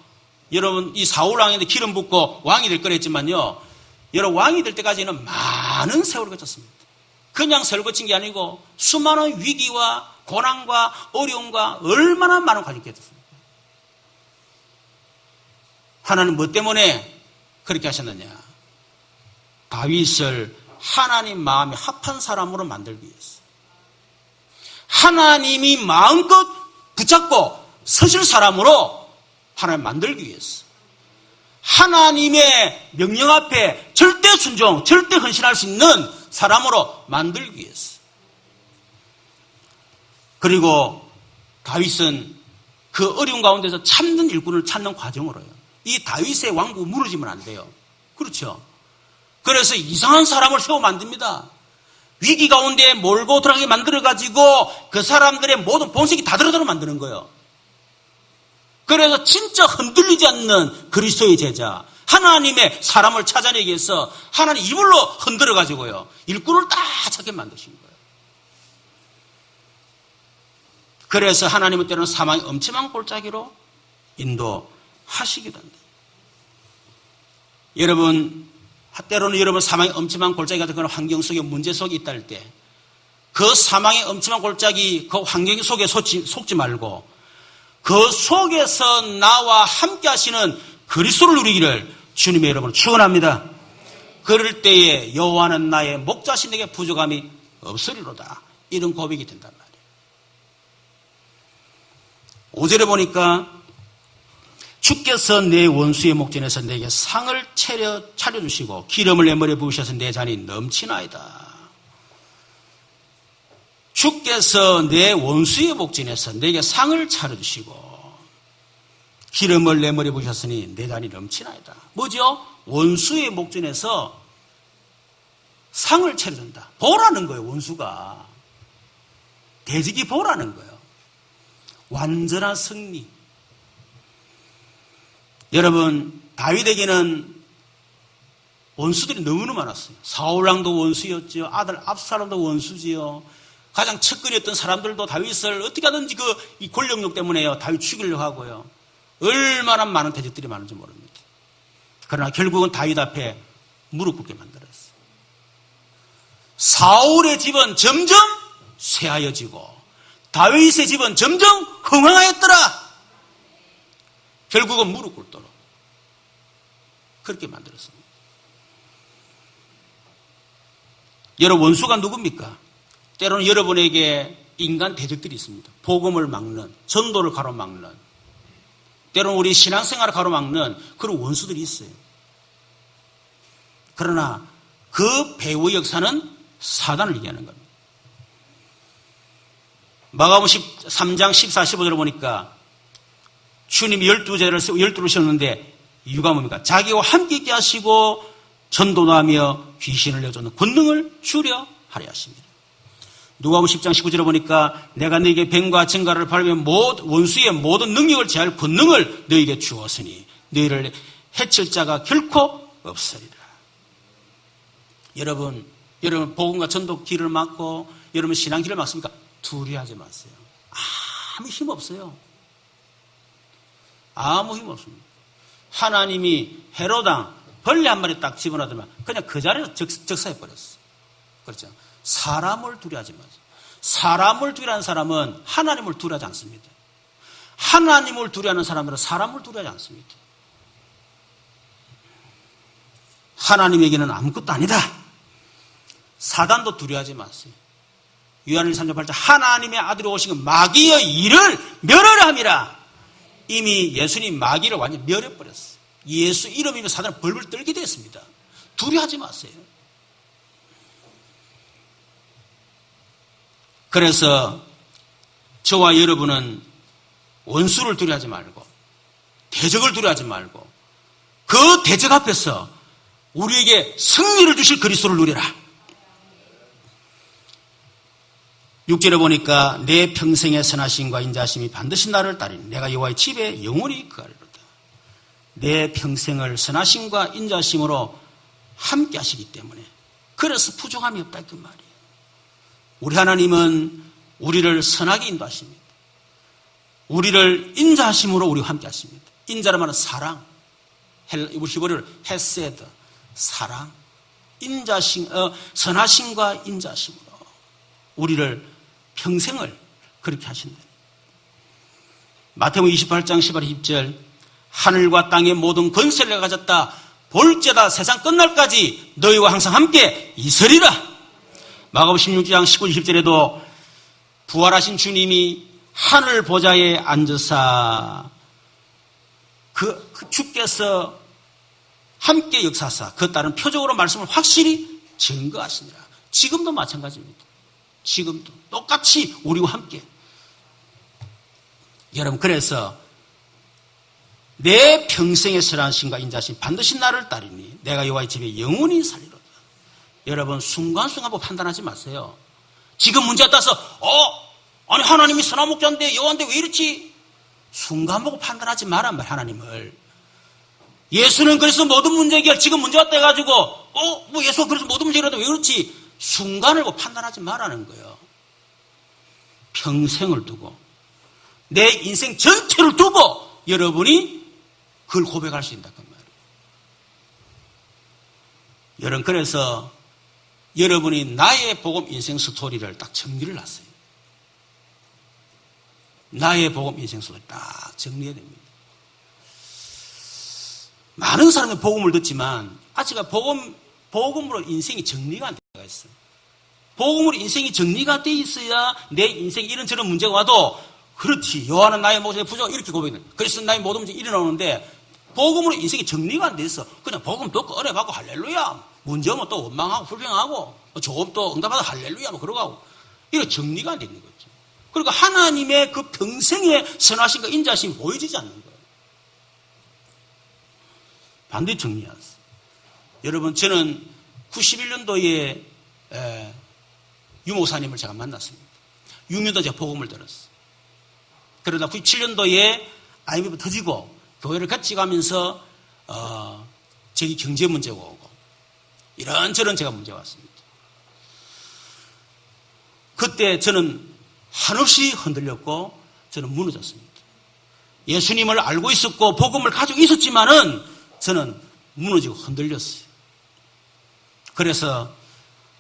여러분 이 사울 왕인데 기름 붓고 왕이 될 거랬지만요. 여러분 왕이 될 때까지는 많은 세월을 거쳤습니다. 그냥 세월 거친 게 아니고 수많은 위기와 고난과 어려움과 얼마나 많은 과정을 거쳤습니다. 하나님 뭐 때문에 그렇게 하셨느냐? 다윗을 하나님 마음에 합한 사람으로 만들기 위해서. 하나님이 마음껏 붙잡고 서실 사람으로 하나님 만들기 위해서. 하나님의 명령 앞에 절대 순종, 절대 헌신할 수 있는 사람으로 만들기 위해서. 그리고 다윗은 그 어려운 가운데서 참는 일꾼을 찾는 과정으로요. 이 다윗의 왕국 무너지면 안 돼요. 그렇죠? 그래서 이상한 사람을 세워 만듭니다. 위기 가운데 몰고 들어가게 만들어가지고 그 사람들의 모든 본색이 다 드러나게 만드는 거예요. 그래서 진짜 흔들리지 않는 그리스도의 제자, 하나님의 사람을 찾아내기 위해서 하나님 이불로 흔들어가지고요. 일꾼을 다 찾게 만드신 거예요. 그래서 하나님은 때로는 사망의 엄침한 골짜기로 인도하시기도 합니다. 여러분, 때로는 여러분 사망의 엄침한 골짜기 같은 그런 환경 속에 문제 속에 있다 할 때 그 사망의 엄침한 골짜기 그 환경 속에 속지 말고 그 속에서 나와 함께 하시는 그리스도를 누리기를 주님의 여러분 축원합니다. 그럴 때에 여호와는 나의 목자신 내게 부족함이 없으리로다. 이런 고백이 된단 말이에요. 5절에 보니까 주께서 내 원수의 목전에서 내게 상을 차려주시고 기름을 내 머리에 부으셔서 내 잔이 넘치나이다. 주께서 내 원수의 목전에서 내게 상을 차려주시고 기름을 내 머리에 부으셨으니 내 잔이 넘치나이다. 뭐죠? 원수의 목전에서 상을 차려준다. 보라는 거예요. 원수가. 대적이 보라는 거예요. 완전한 승리. 여러분, 다윗에게는 원수들이 너무나 많았어요. 사울왕도 원수였죠. 아들 압살롬도 원수지요. 가장 측근이었던 사람들도 다윗을 어떻게 하든지 이 권력욕 때문에요. 다윗 죽이려고 하고요. 얼마나 많은 대적들이 많은지 모릅니다. 그러나 결국은 다윗 앞에 무릎 꿇게 만들었어요. 사울의 집은 점점 쇠하여지고 다윗의 집은 점점 흥황하였더라. 결국은 무릎 꿇도록 그렇게 만들었습니다. 여러분, 원수가 누굽니까? 때로는 여러분에게 인간 대적들이 있습니다. 복음을 막는, 전도를 가로막는, 때로는 우리 신앙생활을 가로막는 그런 원수들이 있어요. 그러나 그 배후의 역사는 사단을 얘기하는 겁니다. 마가복음 3장 14, 15절을 보니까 주님이 12를 세웠는데 이유가 뭡니까? 자기와 함께 있게 하시고 전도도 하며 귀신을 내쫓는 권능을 주려 하려 하십니다. 누가복음 10장 19절에 보니까 내가 너에게 뱀과 증가를 밟으며 원수의 모든 능력을 제할 권능을 너에게 주었으니 너희를 해칠 자가 결코 없으리라. 여러분 복음과 전도 길을 막고 여러분 신앙 길을 막습니까? 두려워하지 마세요. 아무 힘 없어요. 아무 힘 없습니다. 하나님이 헤로당 벌레 한 마리 딱 집어넣으면 그냥 그 자리에서 적사해버렸어. 그렇죠? 사람을 두려워하지 마세요. 사람을 두려워하는 사람은 하나님을 두려워하지 않습니다. 하나님을 두려워하는 사람들은 사람을 두려워하지 않습니다. 하나님에게는 아무것도 아니다. 사단도 두려워하지 마세요. 요한일 3장 8절 하나님의 아들이 오신 건 마귀의 일을 멸하려 함이라. 이미 예수님 마귀를 완전히 멸해버렸어요. 예수 이름이면 사단은 벌벌 떨게 됐습니다. 두려워하지 마세요. 그래서 저와 여러분은 원수를 두려워하지 말고 대적을 두려워하지 말고 그 대적 앞에서 우리에게 승리를 주실 그리스도를 누리라. 6절에 보니까 내 평생의 선하심과 인자하심이 반드시 나를 따르니 내가 여호와의 집에 영원히 거하리로다. 내 평생을 선하심과 인자하심으로 함께 하시기 때문에 그래서 부족함이 없다 그 말이에요. 우리 하나님은 우리를 선하게 인도하십니다. 우리를 인자하심으로 우리와 함께 하십니다. 인자라 말은 사랑, 우리 히브리어로 헤세드, 사랑, 선하심과 인자하심으로 우리를 평생을 그렇게 하신다. 마태복음 28장 18, 20절 하늘과 땅의 모든 권세를 내가 가졌다. 볼지어다 세상 끝날까지 너희와 항상 함께 있으리라. 마가복음 16장 19, 20절에도 부활하신 주님이 하늘 보좌에 앉으사 그 주께서 함께 역사하사 그 따른 표적으로 말씀을 확실히 증거하시니라. 지금도 마찬가지입니다. 지금도 똑같이 우리와 함께. 여러분, 그래서 내 평생의 선하심과 인자심 반드시 나를 따르니 내가 여호와의 집에 영원히 살리로다. 여러분, 순간순간 보고 판단하지 마세요. 지금 문제에 따라서 아니 하나님이 선한 목자인데 여호와인데 왜 이렇지? 순간 보고 판단하지 말란 말. 하나님을 예수는 그래서 모든 문제 해결 지금 문제 왔다 해가지고 뭐 예수가 그래서 모든 문제 해결하다 왜 그렇지? 순간을 보고 판단하지 말라는 거예요. 평생을 두고 내 인생 전체를 두고 여러분이 그걸 고백할 수 있다 그 말이에요. 여러분, 그래서 여러분이 나의 복음 인생 스토리를 딱 정리를 놨어요. 나의 복음 인생 스토리 딱 정리해야 됩니다. 많은 사람이 복음을 듣지만 아직 복음으로 인생이 정리가 안 되어 있어요. 복음으로 인생이 정리가 돼 있어야 내 인생에 이런저런 문제가 와도 그렇지, 여호와는 나의 모든 부족 이렇게 고백해요. 그래서 나의 모든 문제 일어나오는데 복음으로 인생이 정리가 안 돼 있어. 그냥 복음 듣고 은혜받고 할렐루야. 문제 오면 또 원망하고 불평하고 조금 또 응답하다 할렐루야 뭐 그러고 하고 이거 정리가 안 되는 거죠. 그러니까 하나님의 그 평생의 선하심과 인자심이 보여지지 않는 거예요. 반드시 정리하세요. 여러분, 저는 91년도에 유목사님을 제가 만났습니다. 6년도 제가 복음을 들었어요. 그러다 97년도에 IMF 터지고 교회를 같이 가면서 저기 경제 문제가 오고 이런저런 제가 문제가 왔습니다. 그때 저는 한없이 흔들렸고 저는 무너졌습니다. 예수님을 알고 있었고 복음을 가지고 있었지만은 저는 무너지고 흔들렸어요. 그래서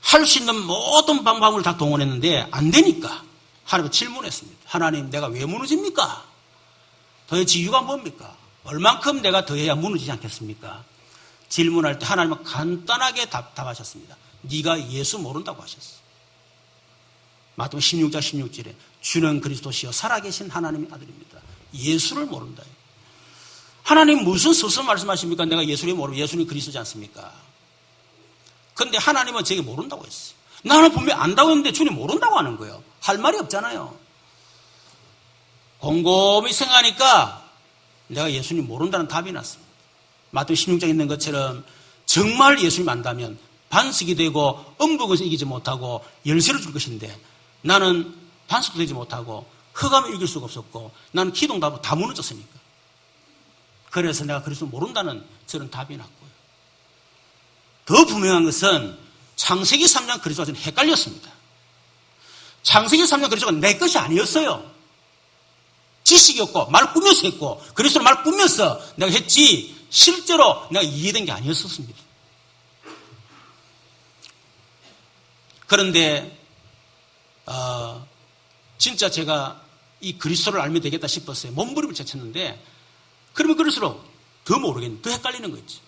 할 수 있는 모든 방법을 다 동원했는데 안 되니까 하나님께 질문했습니다. 하나님, 내가 왜 무너집니까? 도대체 이유가 뭡니까? 얼만큼 내가 더 해야 무너지지 않겠습니까? 질문할 때 하나님은 간단하게 답하셨습니다. 네가 예수 모른다고 하셨어요. 마태복음 16장 16절에 주는 그리스도시요 살아계신 하나님의 아들입니다. 예수를 모른다. 하나님 무슨 스스로 말씀하십니까? 내가 예수를 모르면 예수님 그리스도지 않습니까? 그런데 하나님은 제게 모른다고 했어요. 나는 분명히 안다고 했는데 주님 모른다고 하는 거예요. 할 말이 없잖아요. 곰곰이 생각하니까 내가 예수님 모른다는 답이 났습니다. 마태복음 16장에 있는 것처럼 정말 예수님 안다면 반석이 되고 음부에서 이기지 못하고 열쇠를 줄 것인데 나는 반석도 되지 못하고 흑암을 이길 수가 없었고 나는 기둥도 다 무너졌으니까. 그래서 내가 그리스도 모른다는 저런 답이 났고요. 더 분명한 것은 창세기 3장 그리스도가 저는 헷갈렸습니다. 창세기 3장 그리스도가 내 것이 아니었어요. 지식이었고 말 꾸며서 했고 그리스도로 말 꾸며서 내가 했지 실제로 내가 이해된 게 아니었었습니다. 그런데 진짜 제가 이 그리스도를 알면 되겠다 싶었어요. 몸부림을 제쳤는데 그러면 그럴수록 더 모르겠네. 더 헷갈리는 거 있지.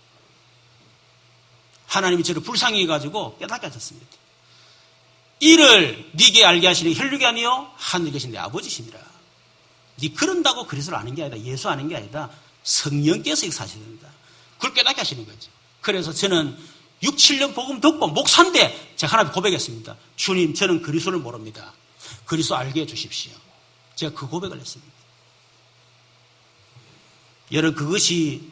하나님이 저를 불쌍히 해가지고 깨닫게 하셨습니다. 이를 네게 알게 하시는 혈육이 아니요 하늘에 계신 내 아버지시니라. 네 그런다고 그리스도를 아는 게 아니다. 예수 아는 게 아니다. 성령께서 사셔야 된다. 그걸 깨닫게 하시는 거죠. 그래서 저는 6, 7년 복음 듣고 목사인데 제가 하나님 고백했습니다. 주님, 저는 그리스도를 모릅니다. 그리스도 알게 해주십시오. 제가 그 고백을 했습니다. 여러분, 그것이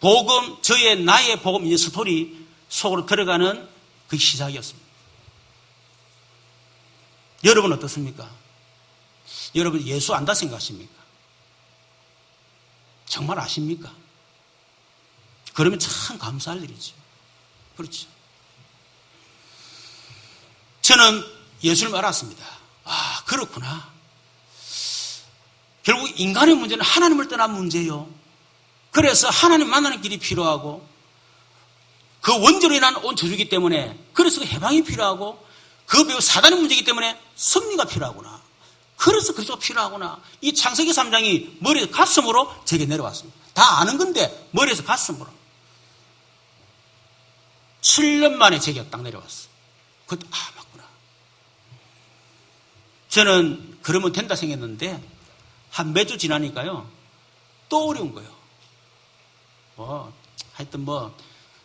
복음, 나의 복음 이 스토리 속으로 들어가는 그 시작이었습니다. 여러분 어떻습니까? 여러분 예수 안다 생각하십니까? 정말 아십니까? 그러면 참 감사할 일이죠. 그렇죠. 저는 예수를 알았습니다. 아, 그렇구나. 결국 인간의 문제는 하나님을 떠난 문제요. 그래서 하나님 만나는 길이 필요하고 그 원죄로 인한 온 저주이기 때문에 그래서 그 해방이 필요하고 그 배우 사단의 문제이기 때문에 승리가 필요하구나. 그래서 그리스도가 필요하구나. 이 창세기 3장이 머리에서 가슴으로 제게 내려왔습니다. 다 아는 건데 머리에서 가슴으로. 7년 만에 제게 딱 내려왔어요. 그때 맞구나. 저는 그러면 된다 생각했는데 한 몇 주 지나니까요. 또 어려운 거예요. 하여튼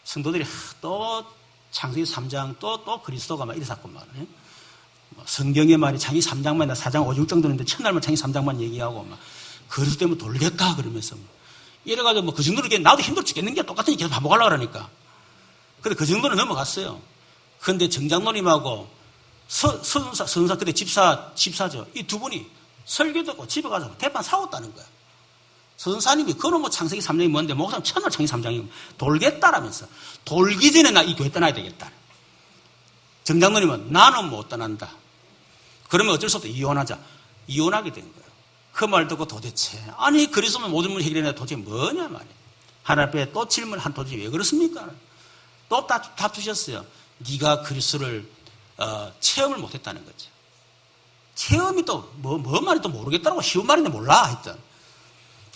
성도들이 또 창세기 3장 또 그리스도가 막 이랬었구만. 성경의 말이 창세기 3장만 4장 5, 6 정도인데 첫날만 창세기 3장만 얘기하고 막 그리스도 때문에 돌겠다 그러면서 이래가지고 그 정도로 나도 힘들어 죽겠는 게 똑같으니 계속 반복하려고 그러니까. 근데 그 정도는 넘어갔어요. 그런데 정장로님하고 선사 그때 집사죠. 이 두 분이 설교 듣고 집에 가서 대판 사왔다는 거야. 선사님이 그놈 창세기 3장이 뭔데 목사님 첫날 창세기 3장이 돌겠다라면서 돌기 전에 나 이 교회 떠나야 되겠다. 정장로님은 나는 못 떠난다. 그러면 어쩔 수 없다. 이혼하자. 이혼하게 된 거예요. 그 말 듣고 도대체 아니 그리스도면 모든 문제 해결해내 도대체 뭐냐 말이야. 하나님 앞에 또 질문한 도대체 왜 그렇습니까? 또 다투셨어요. 네가 그리스도를 체험을 못했다는 거죠. 체험이 또 뭔 말인지 모르겠다고 쉬운 말인데 몰라 했던.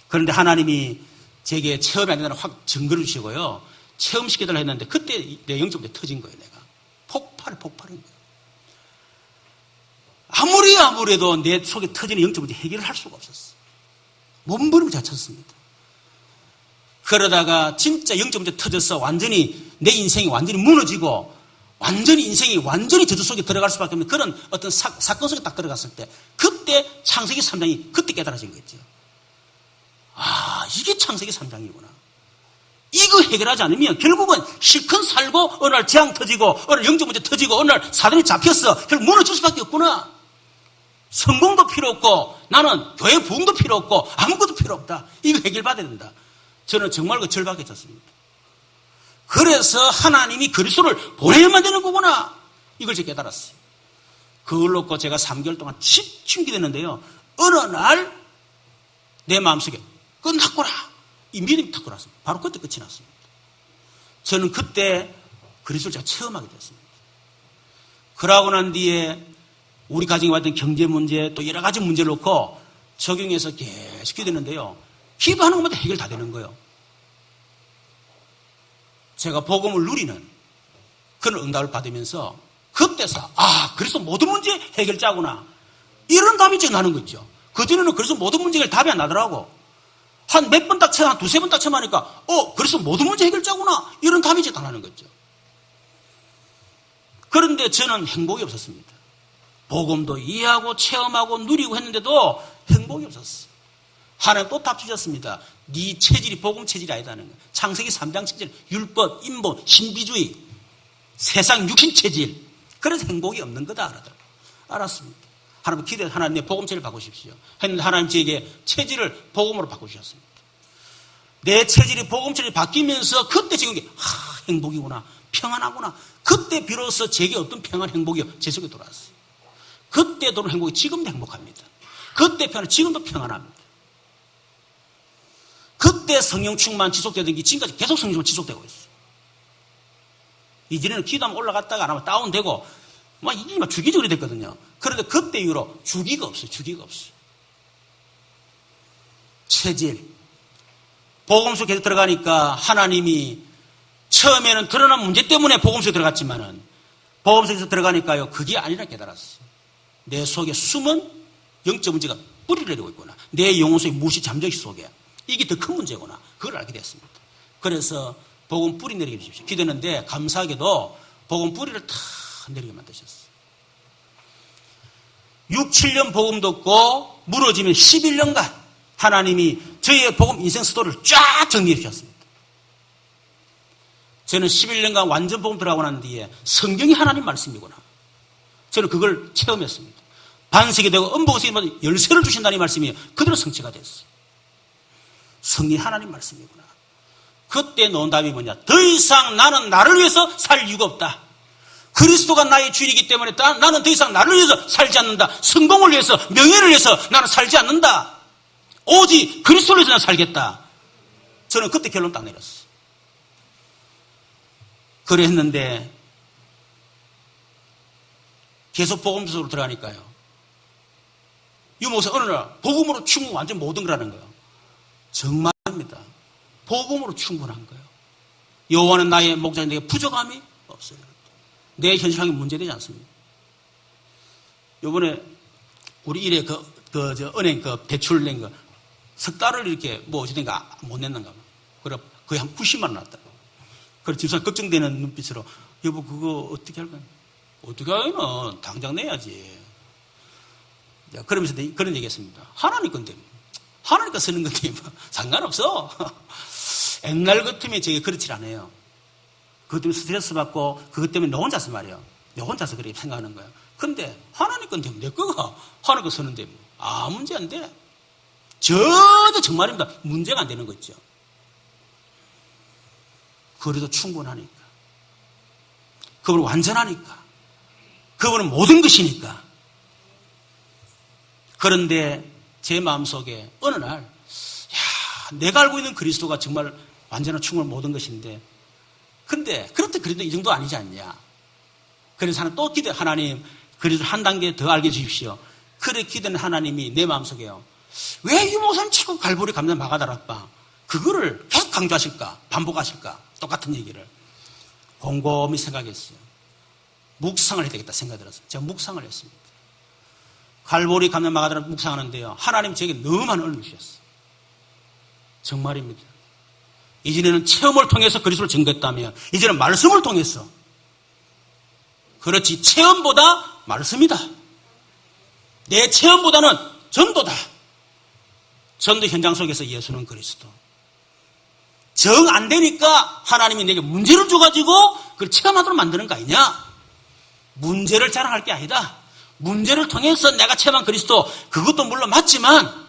그런데 하나님이 제게 체험이 안 된다는 확 증거를 주시고요. 체험시켜달라 했는데 그때 내 영적 문제 터진 거예요. 내가 폭발인 거예요. 아무리 해도 내 속에 터지는 영적 문제 해결을 할 수가 없었어. 몸부림을 자쳤습니다. 그러다가 진짜 영적 문제 터져서 완전히 내 인생이 완전히 무너지고 완전히 인생이 완전히 저주 속에 들어갈 수밖에 없는 그런 어떤 사건 속에 딱 들어갔을 때 그때 창세기 3장이 그때 깨달아진 거죠. 아, 이게 창세기 3장이구나. 이거 해결하지 않으면 결국은 실컷 살고 어느 날 재앙 터지고 어느 날 영적 문제 터지고 어느 날 사단이 잡혔어. 결국 무너질 수밖에 없구나. 성공도 필요 없고 나는 교회 부흥도 필요 없고 아무것도 필요 없다. 이거 해결받아야 된다. 저는 정말 그 절박해졌습니다. 그래서 하나님이 그리스도를 보내야만 되는 거구나. 이걸 제가 깨달았어요. 그걸 놓고 제가 3개월 동안 집중이 됐는데요. 어느 날 내 마음속에 끝났구나. 이 믿음이 탁 돌았습니다. 바로 그때 끝이 났습니다. 저는 그때 그리스도를 제가 체험하게 됐습니다. 그러고 난 뒤에 우리 가정에 왔던 경제 문제 또 여러 가지 문제를 놓고 적용해서 계속 기도했는데요. 기도하는 것마다 해결 다 되는 거예요. 제가 복음을 누리는 그런 응답을 받으면서 그때서 그래서 모든 문제 해결자구나. 이런 답이 지금 나는 거죠. 그전에는 그래서 모든 문제가 답이 안 나더라고. 한 몇 번 딱 쳐, 한 두세 번 딱 쳐하니까 그래서 모든 문제 해결자구나. 이런 답이 지금 나는 거죠. 그런데 저는 행복이 없었습니다. 복음도 이해하고 체험하고 누리고 했는데도 행복이 없었어요. 하나님 또 답 주셨습니다. 네 체질이 복음 체질이 아니다는 거예요. 창세기 3장 체질, 율법, 인본, 신비주의, 세상 육신 체질. 그래서 행복이 없는 거다 그러더라고요. 알았습니다. 하나님 기도해서 하나님 내 복음 체질을 바꾸십시오. 했는데 하나님 저에게 체질을 복음으로 바꾸셨습니다. 내 체질이 복음 체질이 바뀌면서 그때 지금 이게 행복이구나, 평안하구나. 그때 비로소 제게 어떤 평안 행복이 제 속에 돌아왔어요. 그때 도는 행복이 지금도 행복합니다. 그때 평안, 지금도 평안합니다. 그때 성령 충만 지속되던 게 지금까지 계속 성령 충만 지속되고 있어요. 이전에는 기도하면 올라갔다가 안 하면 다운되고 이게 막 주기적으로 됐거든요. 그런데 그때 이후로 주기가 없어요. 체질. 복음 속에 계속 들어가니까 하나님이 처음에는 드러난 문제 때문에 복음 속에 들어갔지만은 복음 속에서 들어가니까요. 그게 아니라 깨달았어요. 내 속에 숨은 영적 문제가 뿌리를 내리고 있구나. 내 영혼 속에 무시 잠재의식 속에. 이게 더 큰 문제구나. 그걸 알게 됐습니다. 그래서 복음 뿌리 내리게 해주십시오. 기도했는데 감사하게도 복음 뿌리를 다 내리게 만드셨어요. 6, 7년 복음 듣고 무너지면 11년간 하나님이 저희의 복음 인생 스토리를 쫙 정리해 주셨습니다. 저는 11년간 완전 복음 들어가고 난 뒤에 성경이 하나님 말씀이구나. 저는 그걸 체험했습니다. 반석이 되고 음보석이 되고 열쇠를 주신다는 이 말씀이 그대로 성취가 됐어요. 성리 하나님 말씀이구나. 그때 놓은 답이 뭐냐. 더 이상 나는 나를 위해서 살 이유가 없다. 그리스도가 나의 주인이기 때문에 나는 더 이상 나를 위해서 살지 않는다. 성공을 위해서, 명예를 위해서 나는 살지 않는다. 오직 그리스도를 위해서 나는 살겠다. 저는 그때 결론 딱 내렸어요. 그래 했는데 계속 복음 속으로 들어가니까요. 유목사 어느 날 복음으로 충분 완전 모든 거라는 거예요. 정말입니다. 복음으로 충분한 거예요. 여호와는 나의 목자인 내게 부족함이 없어요. 내 현실 환경이 문제되지 않습니다. 요번에 우리 일에 은행 대출 낸 거 석 달을 이렇게 어찌된가 못 냈는가 봐. 그래 거의 한 90만 원 났다. 그래서 집사람 걱정되는 눈빛으로 여보 그거 어떻게 할 거야? 어떻게 하기는 당장 내야지. 그러면서 그런 얘기했습니다. 하나님 건데 하나님 거 쓰는 건데 상관없어. 옛날 같으면 저게 그렇지 않아요. 그것 때문에 스트레스 받고 그것 때문에 너 혼자서 말이에요. 너 혼자서 그렇게 생각하는 거예요. 근데 하나님 건데 내 거가 하나님 거 쓰는데 문제 안 돼. 저도 정말입니다. 문제가 안 되는 거 있죠. 그래도 충분하니까. 그분은 완전하니까. 그분은 모든 것이니까. 그런데 제 마음속에 어느 날 내가 알고 있는 그리스도가 정말 완전한 충분한 모든 것인데 근데 그래도 이 정도 아니지 않냐. 그래서 또 기도, 하나님 그래도 한 단계 더 알게 해주십시오. 그래 기도는 하나님이 내 마음속에요. 왜 유목사님 자꾸 갈보리 감는 마가다락방 그거를 계속 강조하실까? 반복하실까? 똑같은 얘기를 곰곰이 생각했어요. 묵상을 해야 되겠다 생각이 들어서 제가 묵상을 했습니다. 갈보리 감는 마가다락 묵상하는데요. 하나님 제게 너무 많은 은혜를 주셨어요. 정말입니다. 이전에는 체험을 통해서 그리스도를 증거했다면 이제는 말씀을 통해서 그렇지 체험보다 말씀이다. 내 체험보다는 전도다. 전도 현장 속에서 예수는 그리스도. 정 안 되니까 하나님이 내게 문제를 줘가지고 그걸 체험하도록 만드는 거 아니냐? 문제를 자랑할 게 아니다. 문제를 통해서 내가 체험한 그리스도 그것도 물론 맞지만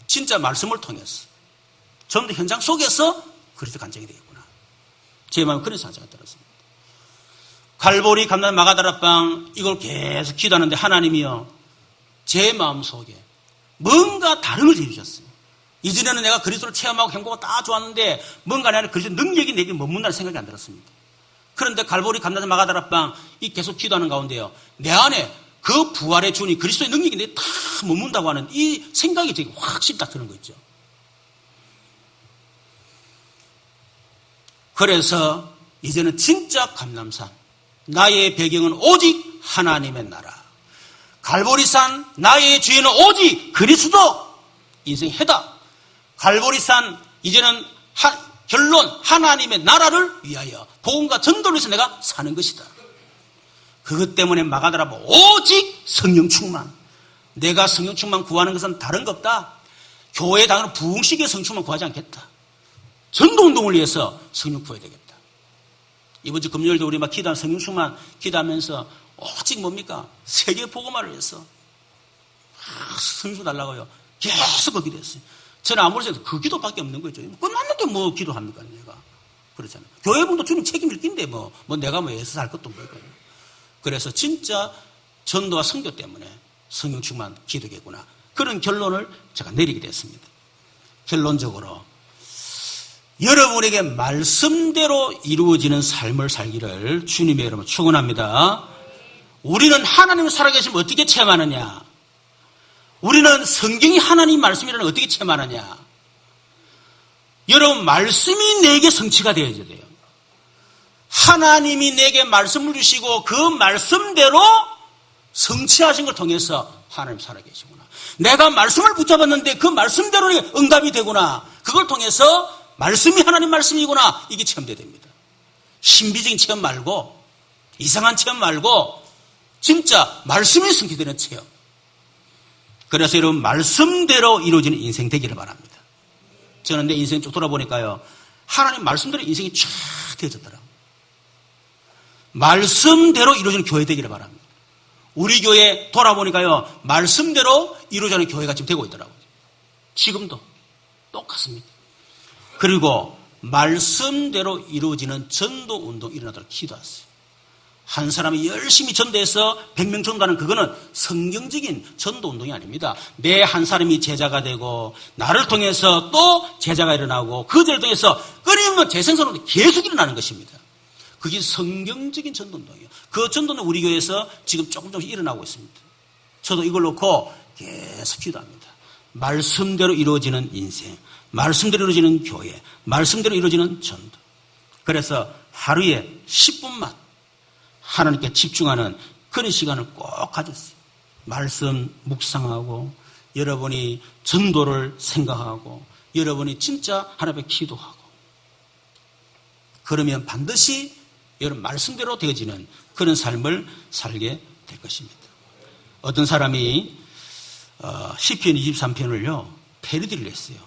진짜 말씀을 통해서 전도 현장 속에서 그리스도 간증이 되겠구나. 제 마음에 그런 생각이 들었습니다. 갈보리 감난 마가다락방 이걸 계속 기도하는데 하나님이요 제 마음속에 뭔가 다른 걸 주셨어요. 이전에는 내가 그리스도를 체험하고 행복하고 다 좋았는데 뭔가 내 안에 그리스도 능력이 내게 머문다는 생각이 안 들었습니다. 그런데 갈보리 감난 마가다락방 이 계속 기도하는 가운데요 내 안에 그 부활의 주님 그리스도의 능력이 내게 다 머문다고 하는 이 생각이 되게 확실히 딱 드는 거 있죠. 그래서 이제는 진짜 감람산 나의 배경은 오직 하나님의 나라. 갈보리산 나의 주인은 오직 그리스도. 인생 해다. 갈보리산 이제는 결론 하나님의 나라를 위하여 복음과 전도를 위해서 내가 사는 것이다. 그것 때문에 마가다락방 오직 성령 충만. 내가 성령 충만 구하는 것은 다른 거 없다. 교회 당연히 부흥식의 성령 충만 구하지 않겠다. 전도운동을 위해서 성령 구해야 되겠다. 이번 주 금요일도 우리 막 기도하는 성령 충만 기도하면서 오직 뭡니까? 세계 복음화를 위해서 성령 달라고요. 계속 그 기도했어요. 저는 아무리 해도 그 기도밖에 없는 거죠. 끝났는데 뭐 기도합니까, 내가. 그렇잖아요. 교회분도 주님 책임질 낀데 뭐 내가 뭐 애써 할 것도 없고요. 그래서 진짜 전도와 선교 때문에 성령 충만 기도겠구나. 그런 결론을 제가 내리게 됐습니다. 결론적으로 여러분에게 말씀대로 이루어지는 삶을 살기를 주님의 이름으로 축원합니다. 우리는 하나님을 살아계시면 어떻게 체험하느냐? 우리는 성경이 하나님 말씀이라는 걸 어떻게 체험하느냐? 여러분 말씀이 내게 성취가 되어야 돼요. 하나님이 내게 말씀을 주시고 그 말씀대로 성취하신 걸 통해서 하나님 살아계시구나. 내가 말씀을 붙잡았는데 그 말씀대로 응답이 되구나. 그걸 통해서 말씀이 하나님 말씀이구나. 이게 체험돼야 됩니다. 신비적인 체험 말고 이상한 체험 말고 진짜 말씀이 성취되는 체험. 그래서 여러분 말씀대로 이루어지는 인생 되기를 바랍니다. 저는 내 인생 쭉 돌아보니까요. 하나님 말씀대로 인생이 쫙 되어졌더라고요. 말씀대로 이루어지는 교회 되기를 바랍니다. 우리 교회 돌아보니까요. 말씀대로 이루어지는 교회가 지금 되고 있더라고요. 지금도 똑같습니다. 그리고 말씀대로 이루어지는 전도 운동이 일어나도록 기도하세요. 한 사람이 열심히 전도해서 100명 전도하는 그거는 성경적인 전도 운동이 아닙니다. 내 한 사람이 제자가 되고 나를 통해서 또 제자가 일어나고 그들을 통해서 끊임없는 재생산 운동이 계속 일어나는 것입니다. 그게 성경적인 전도 운동이에요. 그 전도는 우리 교회에서 지금 조금씩 일어나고 있습니다. 저도 이걸 놓고 계속 기도합니다. 말씀대로 이루어지는 인생, 말씀대로 이루어지는 교회, 말씀대로 이루어지는 전도. 그래서 하루에 10분만 하나님께 집중하는 그런 시간을 꼭 가졌어요. 말씀 묵상하고 여러분이 전도를 생각하고 여러분이 진짜 하나님께 기도하고 그러면 반드시 여러분 말씀대로 되어지는 그런 삶을 살게 될 것입니다. 어떤 사람이 시편 23편을요 패러디를 했어요.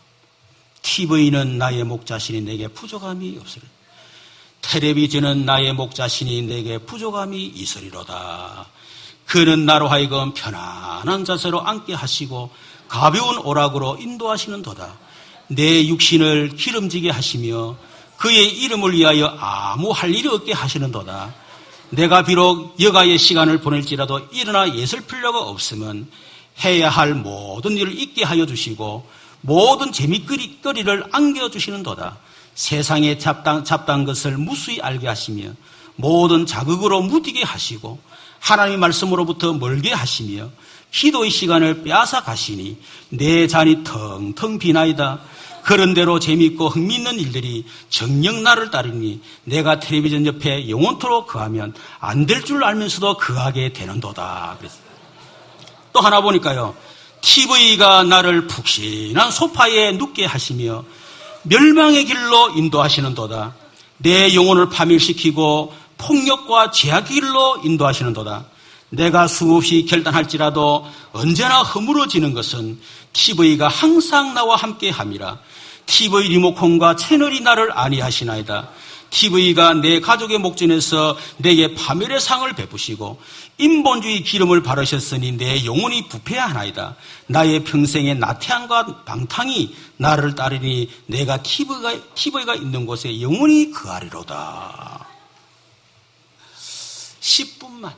TV는 나의 목자신이 내게 부족함이 없으리. 텔레비전은 나의 목자신이 내게 부족함이 있으리로다. 그는 나로 하여금 편안한 자세로 앉게 하시고 가벼운 오락으로 인도하시는도다. 내 육신을 기름지게 하시며 그의 이름을 위하여 아무 할 일이 없게 하시는도다. 내가 비록 여가의 시간을 보낼지라도 일어나 예술 필요가 없으면 해야 할 모든 일을 잊게 하여 주시고 모든 재미거리를 안겨주시는도다. 세상에 잡다한 것을 무수히 알게 하시며 모든 자극으로 무디게 하시고 하나님의 말씀으로부터 멀게 하시며 기도의 시간을 빼앗아 가시니 내 잔이 텅텅 비나이다. 그런대로 재미있고 흥미있는 일들이 정녕 나를 따르니 내가 텔레비전 옆에 영원토록 거하면 안 될 줄 알면서도 거하게 되는도다. 그랬어요. 또 하나 보니까요. TV가 나를 푹신한 소파에 눕게 하시며 멸망의 길로 인도하시는도다. 내 영혼을 파멸시키고 폭력과 죄악의 길로 인도하시는도다. 내가 수없이 결단할지라도 언제나 허물어지는 것은 TV가 항상 나와 함께함이라. TV 리모컨과 채널이 나를 안위하시나이다. TV가 내 가족의 목전에서 내게 파멸의 상을 베푸시고 인본주의 기름을 바르셨으니 내 영혼이 부패하나이다. 나의 평생의 나태함과 방탕이 나를 따르니 내가 TV가 있는 곳에 영원히 거하리로다. 10분만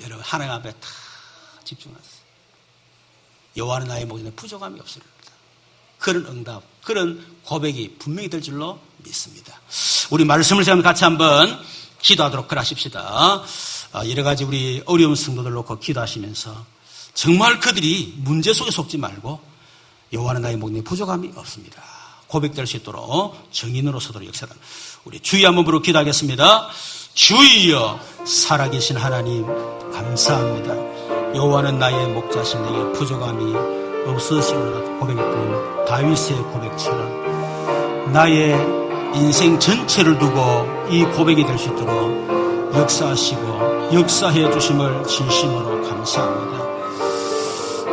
여러분 하나님 앞에 다 집중하세요. 여호와는 나의 목전에 부족함이 없으리로다. 그런 응답, 그런 고백이 분명히 될 줄로 믿습니다. 우리 말씀을 제가 같이 한번 기도하도록 하십시다. 여러 가지 우리 어려운 성도들 놓고 기도하시면서 정말 그들이 문제 속에 속지 말고 여호와는 나의 목전에 부족함이 없습니다. 고백될 수 있도록 정인으로 서도록 역사합니다. 우리 주여 한번 부르고 기도하겠습니다. 주여 살아계신 하나님 감사합니다. 여호와는 나의 목자신 내게 부족함이 없으시리로다 고백했던 다윗의 고백처럼 나의 인생 전체를 두고 이 고백이 될 수 있도록 역사하시고 역사해 주심을 진심으로 감사합니다.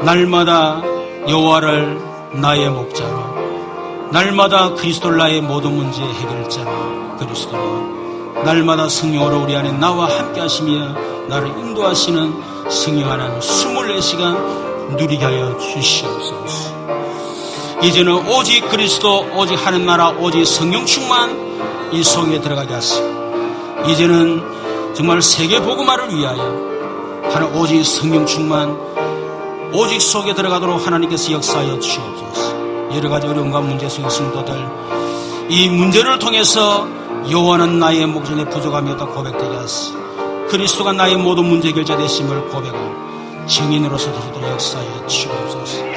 날마다 여호와를 나의 목자로, 날마다 그리스도를 나의 모든 문제 해결자로, 그리스도로 날마다 성령으로 우리 안에 나와 함께 하시며 나를 인도하시는 성령 하나님 24시간 누리게 하여 주시옵소서. 이제는 오직 그리스도, 오직 하는 나라, 오직 성령 충만 이 속에 들어가게 하시고, 이제는 정말 세계 복음화를 위하여 하는 오직 성령 충만, 오직 속에 들어가도록 하나님께서 역사하여 주옵소서. 여러 가지 어려움과 문제 속의 성도들, 이 문제를 통해서 여호와는 나의 목전에 부족함이 없다 고백되게 하시고, 그리스도가 나의 모든 문제 해결자 되심을 고백하고 증인으로서 저도 역사하여 주옵소서.